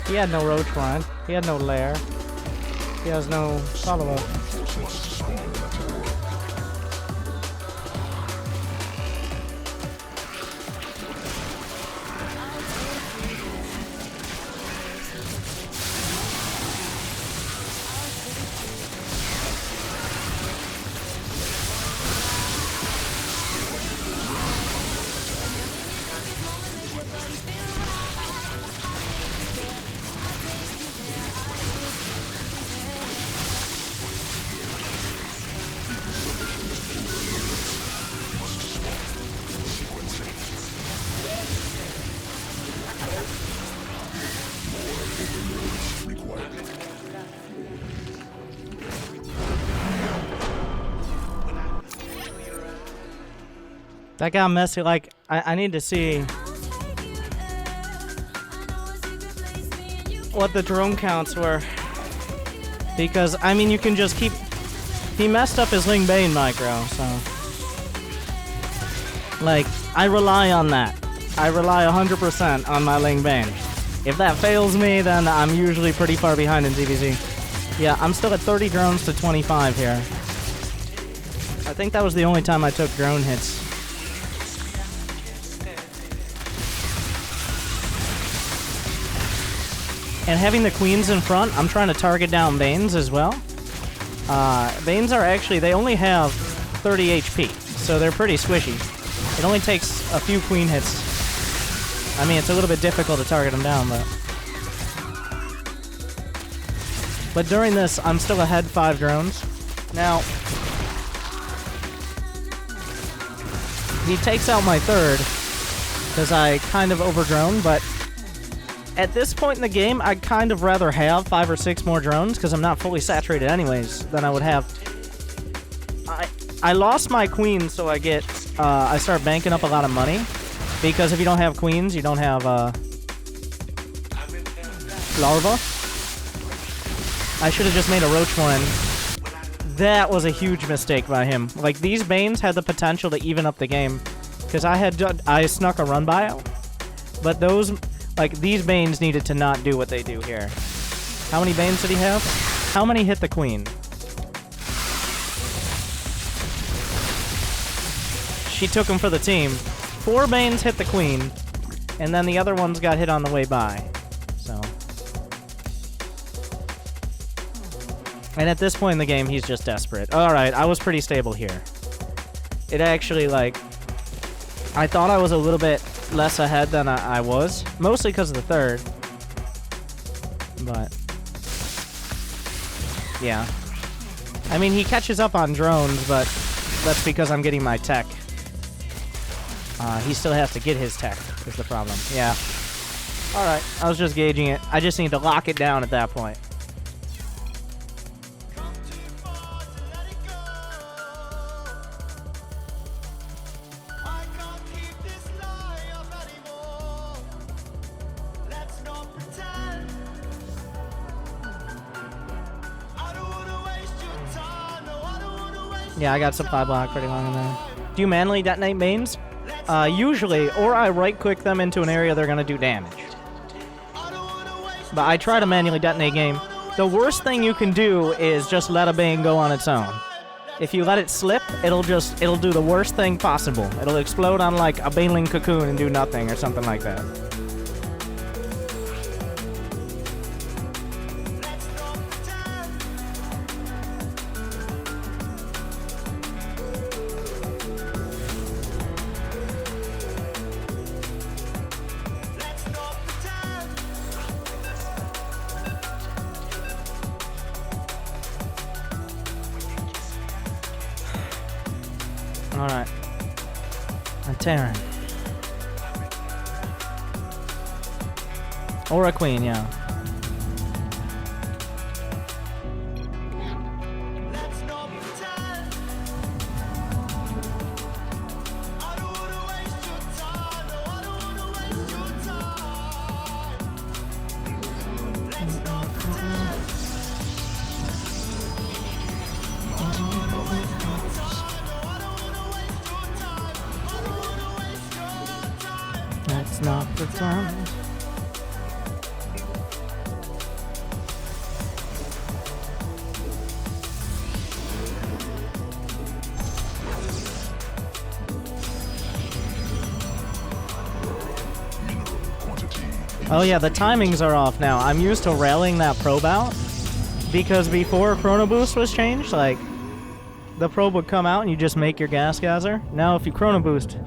He had no roach line. He had no lair. He has no follow-up. That got messy. Like, I need to see what the drone counts were. Because, I mean, you can just keep... He messed up his Ling Bane micro, so... Like, I rely on that. I rely 100% on my Ling Bane. If that fails me, then I'm usually pretty far behind in ZVZ. Yeah, I'm still at 30 drones to 25 here. I think that was the only time I took drone hits. And having the queens in front, I'm trying to target down Banes as well. Banes are actually, they only have 30 HP, so they're pretty squishy. It only takes a few queen hits. I mean, it's a little bit difficult to target them down, but during this, I'm still ahead 5 drones. Now, he takes out my third, because I kind of overdrone, but at this point in the game, I'd kind of rather have 5 or 6 more drones, because I'm not fully saturated anyways, than I would have. I lost my queen, so I start banking up a lot of money, because if you don't have queens, you don't have, larva. I should have just made a roach one. That was a huge mistake by him. Like, these Banes had the potential to even up the game, because I snuck a run buyout, but these Banes needed to not do what they do here. How many Banes did he have? How many hit the queen? She took him for the team. 4 Banes hit the queen, and then the other ones got hit on the way by. So. And at this point in the game, he's just desperate. Alright, I was pretty stable here. It actually, like... I thought I was a little bit less ahead than I was. Mostly because of the third. But... yeah. I mean, he catches up on drones, but that's because I'm getting my tech. He still has to get his tech, is the problem. Yeah. Alright, I was just gauging it. I just need to lock it down at that point. Yeah, I got supply block pretty long in there. Do you manually detonate Banes? Usually, or I right-click them into an area they're gonna do damage. But I try to manually detonate game. The worst thing you can do is just let a Bane go on its own. If you let it slip, it'll do the worst thing possible. It'll explode on like a Baneling cocoon and do nothing or something like that. Alright. A Terran. Or a Queen, yeah. Let's not pretend. Oh yeah, the timings are off now. I'm used to railing that probe out because before Chrono Boost was changed, like the probe would come out and you just make your gas geyser. Now if you Chrono Boost,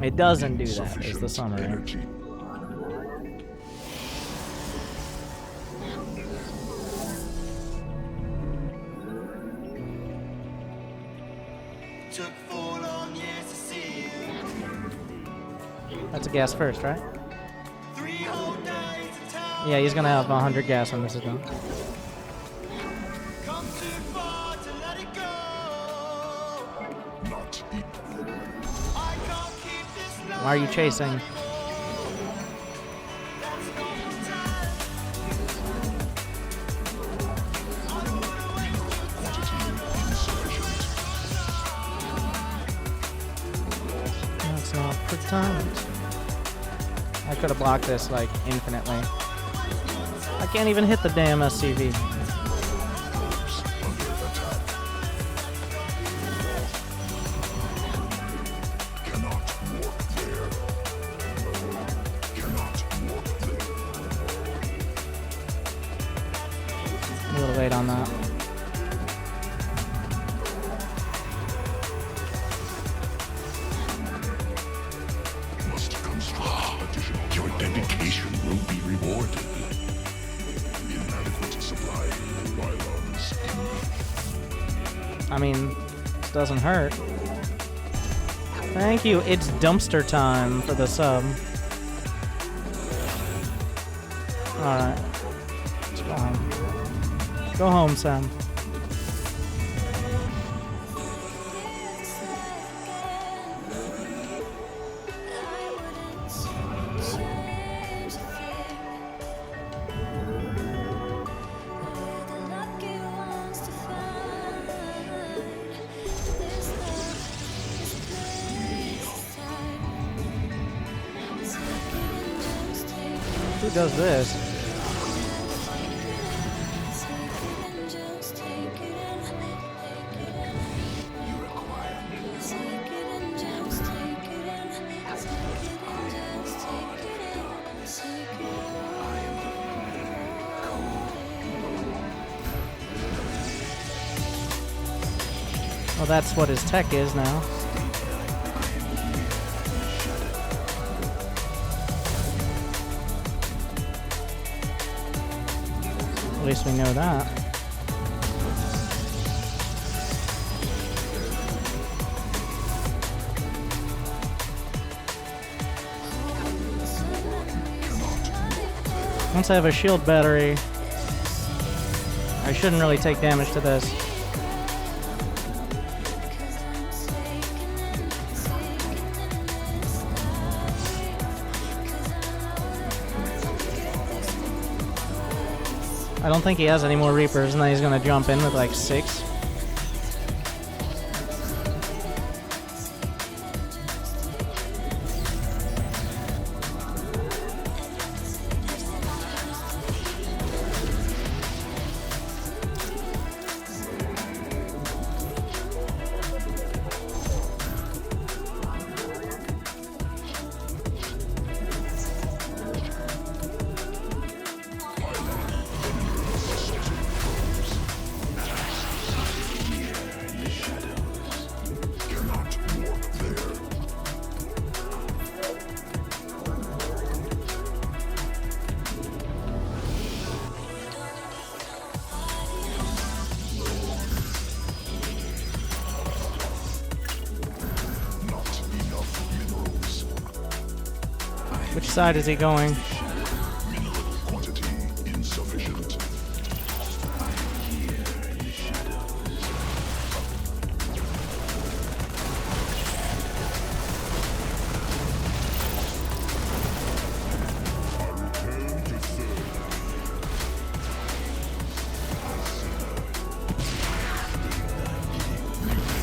it doesn't do that, is the summary. Energy. Took 4 long years to see you. That's a gas first, right? 3 whole days of time. Yeah, he's gonna have 100 gas when this is done. Come too far to let it go. Not equal. I can't keep this love. Why are you chasing? That's not the time. I don't wanna waste your Insufficient. That's not pretend. I could have blocked this like infinitely. I can't even hit the damn SCV. Voltz under attack. Cannot walk there. Cannot walk there. A little late on that. Must construct additional. Your dedication will be rewarded. Inadequate supply pylons. I mean, it doesn't hurt. Thank you. It's dumpster time for the sub. Alright. Let's go home. Go home, Sam. Who does this? Well, that's what his tech is now. At least we know that. Once I have a shield battery, I shouldn't really take damage to this. I don't think he has any more Reapers, and then he's gonna jump in with like 6. Which side is he going? Mineral quantity insufficient.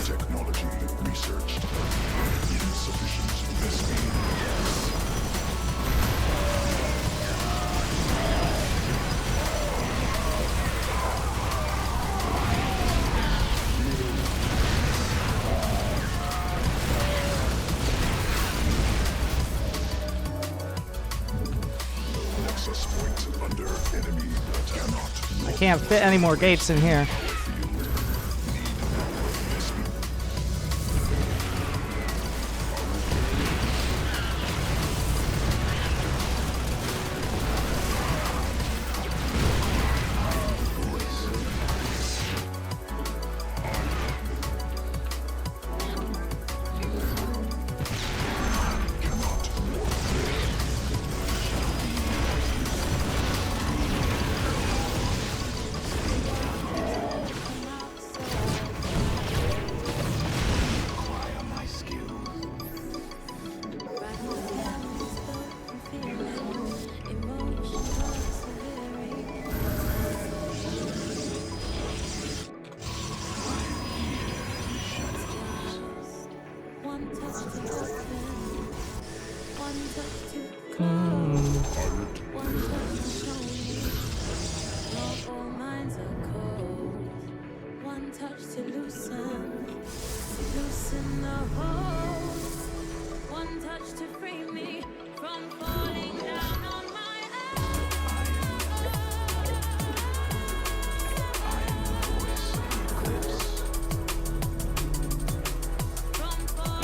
Technology researched. Insufficient investing. Nexus point under enemy cannot. I can't fit any more gates in here.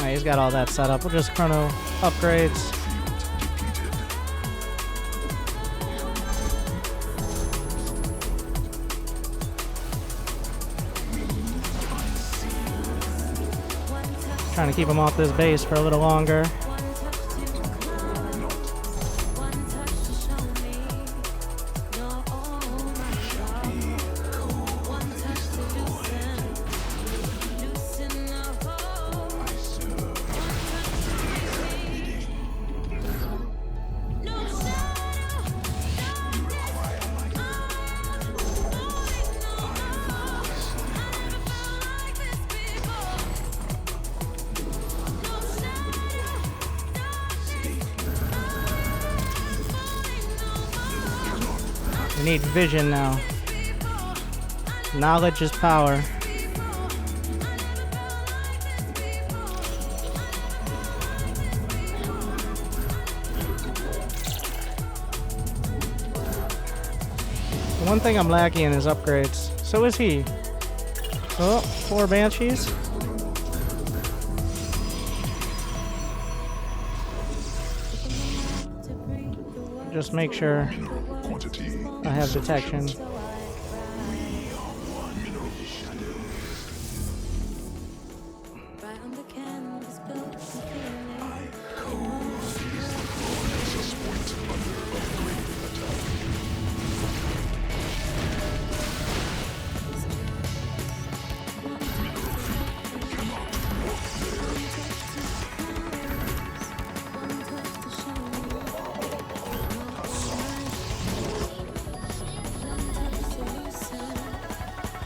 Alright, he's got all that set up. We'll just chrono upgrades. Trying to keep him off this base for a little longer. We need vision now. Knowledge is power. The one thing I'm lacking in is upgrades. So is he. Oh, 4 Banshees. Just make sure I have detection.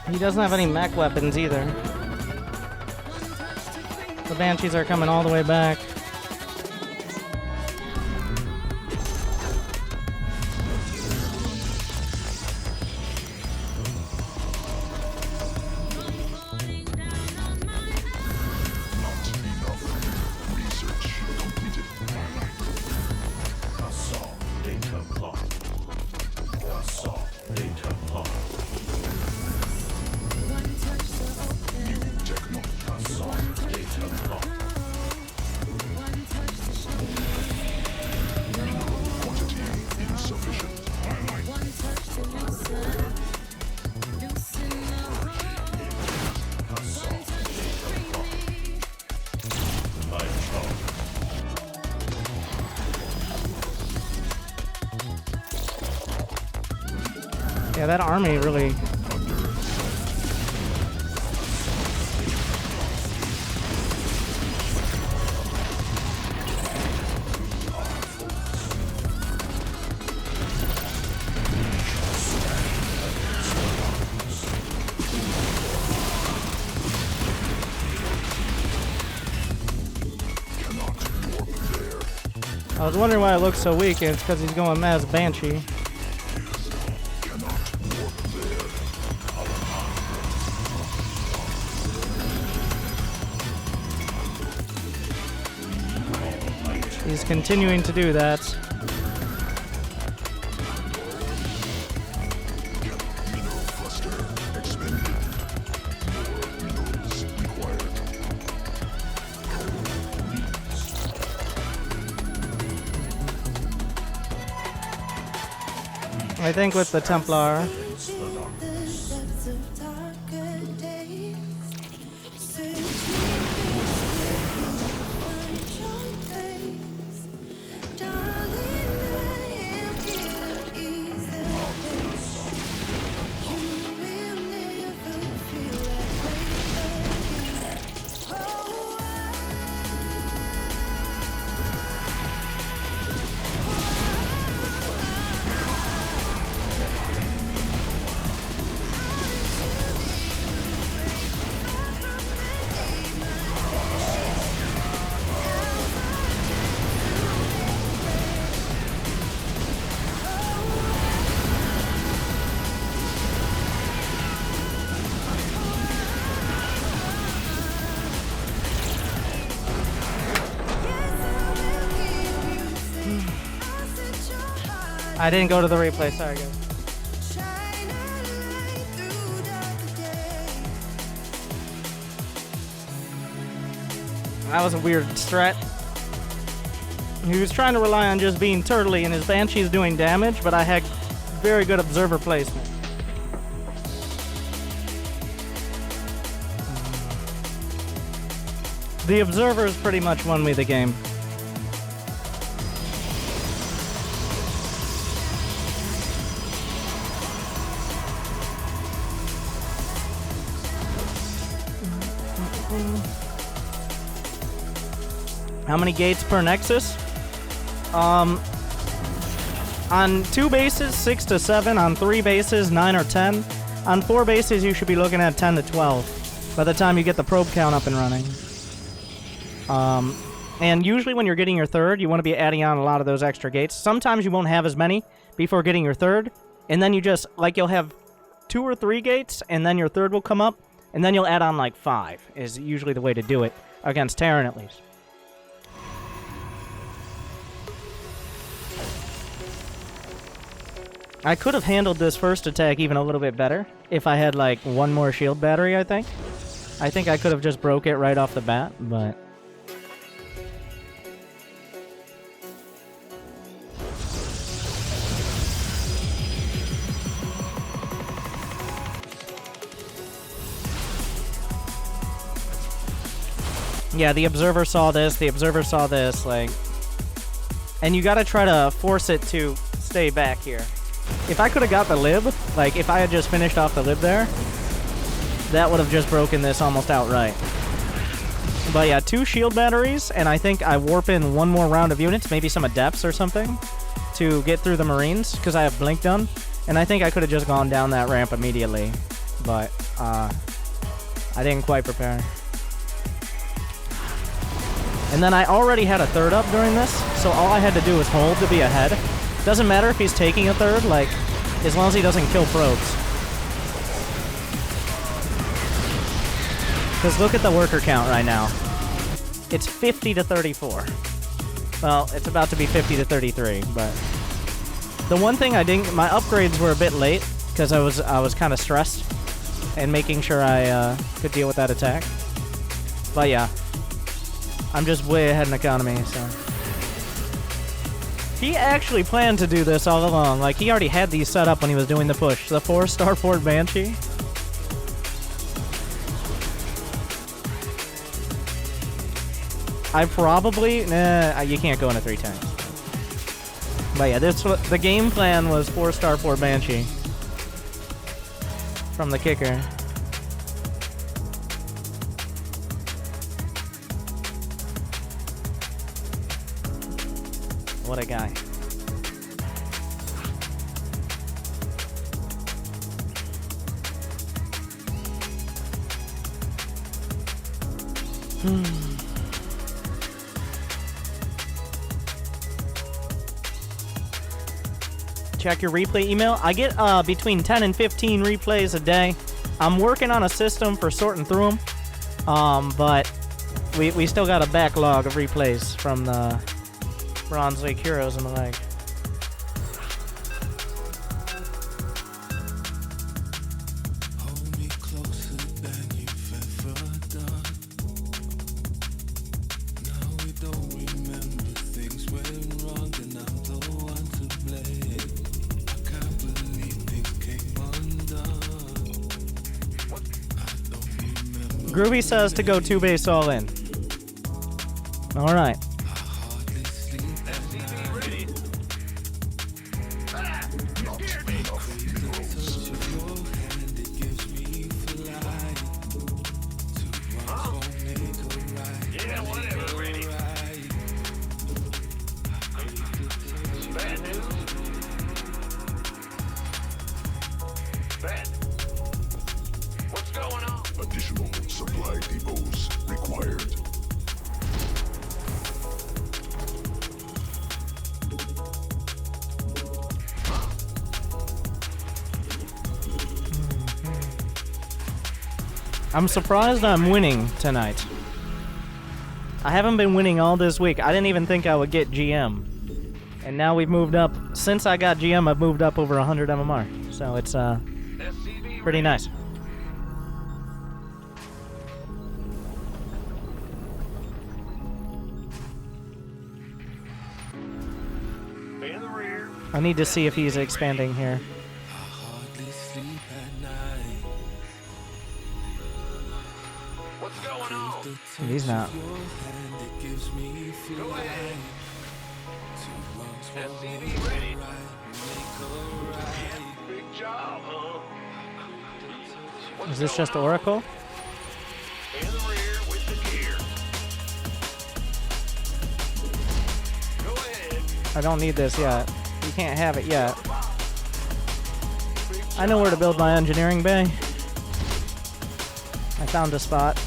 He doesn't have any mech weapons either. The Banshees are coming all the way back. Yeah, that army really... I was wondering why it looks so weak, and it's because he's going Maz Banshee. He's continuing to do that. I think with the Templar. I didn't go to the replay, sorry guys. That was a weird strat. He was trying to rely on just being turtly and his Banshee's doing damage, but I had very good observer placement. The observers pretty much won me the game. How many gates per Nexus? On 2 bases, 6 to 7. On 3 bases, 9 or 10. On 4 bases, you should be looking at 10 to 12 by the time you get the probe count up and running. And usually when you're getting your third, you want to be adding on a lot of those extra gates. Sometimes you won't have as many before getting your third, and then you just, like, you'll have 2 or 3 gates, and then your third will come up, and then you'll add on like 5, is usually the way to do it, against Terran at least. I could have handled this first attack even a little bit better if I had like 1 more shield battery, I think. I think I could have just broke it right off the bat, but... Yeah, the observer saw this, like... And you gotta try to force it to stay back here. If I could have got the lib, like if I had just finished off the lib there, that would have just broken this almost outright. But yeah, 2 shield batteries, and I think I warp in 1 more round of units, maybe some adepts or something, to get through the Marines, because I have blink done, and I think I could have just gone down that ramp immediately. but I didn't quite prepare. And then I already had a third up during this, so all I had to do was hold to be ahead. Doesn't matter if he's taking a third, like, as long as he doesn't kill probes. Because look at the worker count right now. It's 50 to 34. Well, it's about to be 50 to 33, but... The one thing I didn't... My upgrades were a bit late, because I was kind of stressed and making sure I could deal with that attack. But yeah. I'm just way ahead in economy, so... He actually planned to do this all along. Like, he already had these set up when he was doing the push. The 4 Starport Banshee. I probably... Nah, you can't go into 3 tanks. But yeah, the game plan was 4 Starport Banshee. From the kicker. What a guy. Check your replay email. I get between 10 and 15 replays a day. I'm working on a system for sorting through them, but we still got a backlog of replays from the Bronze League Heroes and the like. Groovy says to go 2 base all in. Alright. Additional supply depots required. I'm surprised I'm winning tonight. I haven't been winning all this week. I didn't even think I would get GM. And now we've moved up. Since I got GM, I've moved up over 100 MMR. So it's pretty nice. I need to see if he's expanding here. What's going on? He's not. Go ahead. SCV ready. Big job, huh? Is this just Oracle? In the rear with the gear. Go ahead. I don't need this yet. You can't have it yet. I know where to build my engineering bay. I found a spot.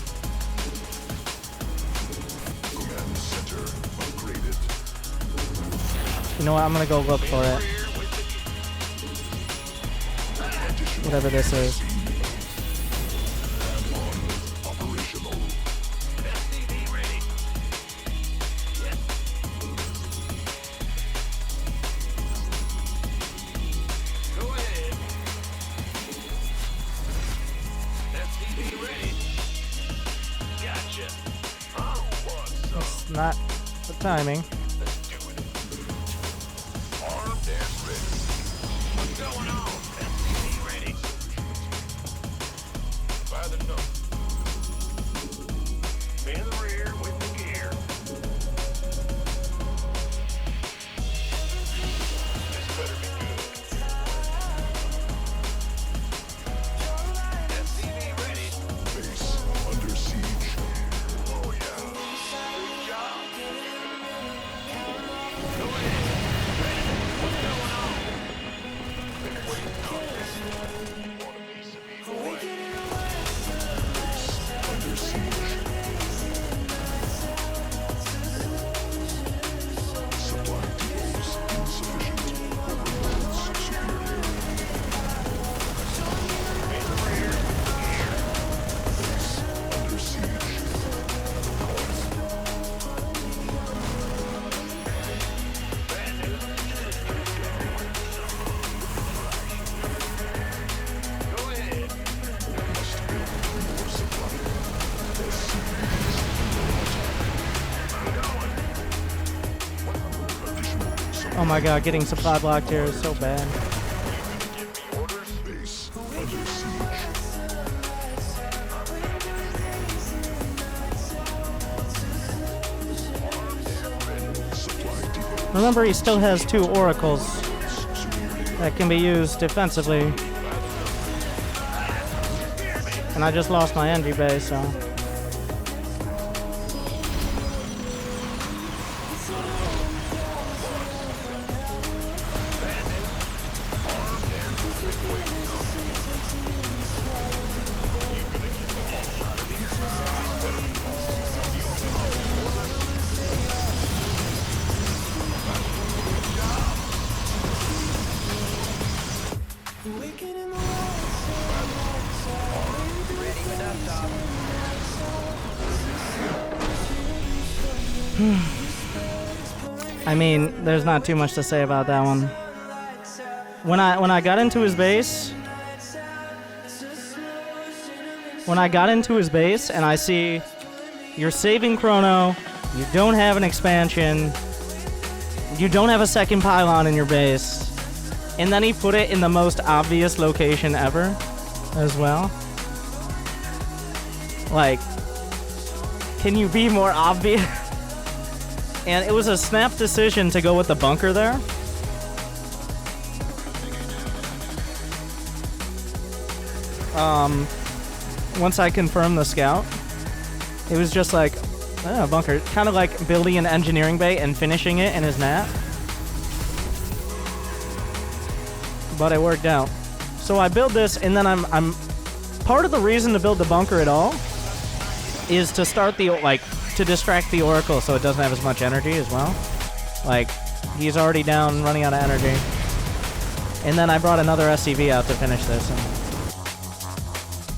Command center upgraded. You know what? I'm gonna go look for it. Whatever this is. Operational. SCV ready. Yes. Go ahead. SCV ready. Gotcha. Oh, what's up? It's not the timing. Let's do it. Armed and ready. What's going on? SCV ready. By the nose. In the rear with the gear. This better be good. SCV ready. Base under siege. Oh yeah. Good job. Go ahead. Ready. What's going on? my god, getting supply blocked here is so bad. Base under siege. Supply depot. Remember, he still has 2 oracles that can be used defensively. And I just lost my NG base, so... I mean, there's not too much to say about that one. When I got into his base, and I see you're saving chrono, you don't have an expansion, you don't have a second pylon in your base, and then he put it in the most obvious location ever as well. Like, can you be more obvious? And it was a snap decision to go with the bunker there. Once I confirmed the scout, it was just like, oh, bunker. Kind of like building an engineering bay and finishing it in his nat. But it worked out. So I build this, and then I'm part of the reason to build the bunker at all is to start the, like, to distract the Oracle so it doesn't have as much energy as well. Like, he's already down, running out of energy. And then I brought another SCV out to finish this.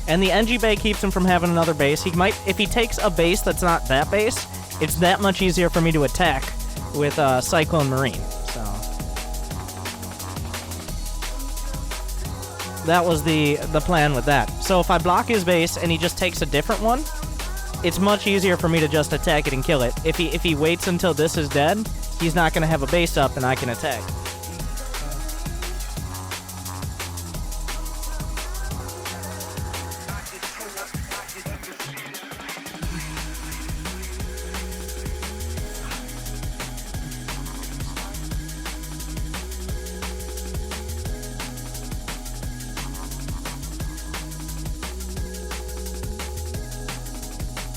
And the NG Bay keeps him from having another base. He might, if he takes a base that's not that base, it's that much easier for me to attack with Cyclone Marine. So that was the plan with that. So if I block his base and he just takes a different one, it's much easier for me to just attack it and kill it. If he waits until this is dead, he's not going to have a base up and I can attack.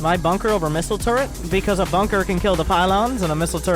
My bunker over missile turret, because a bunker can kill the pylons and a missile turret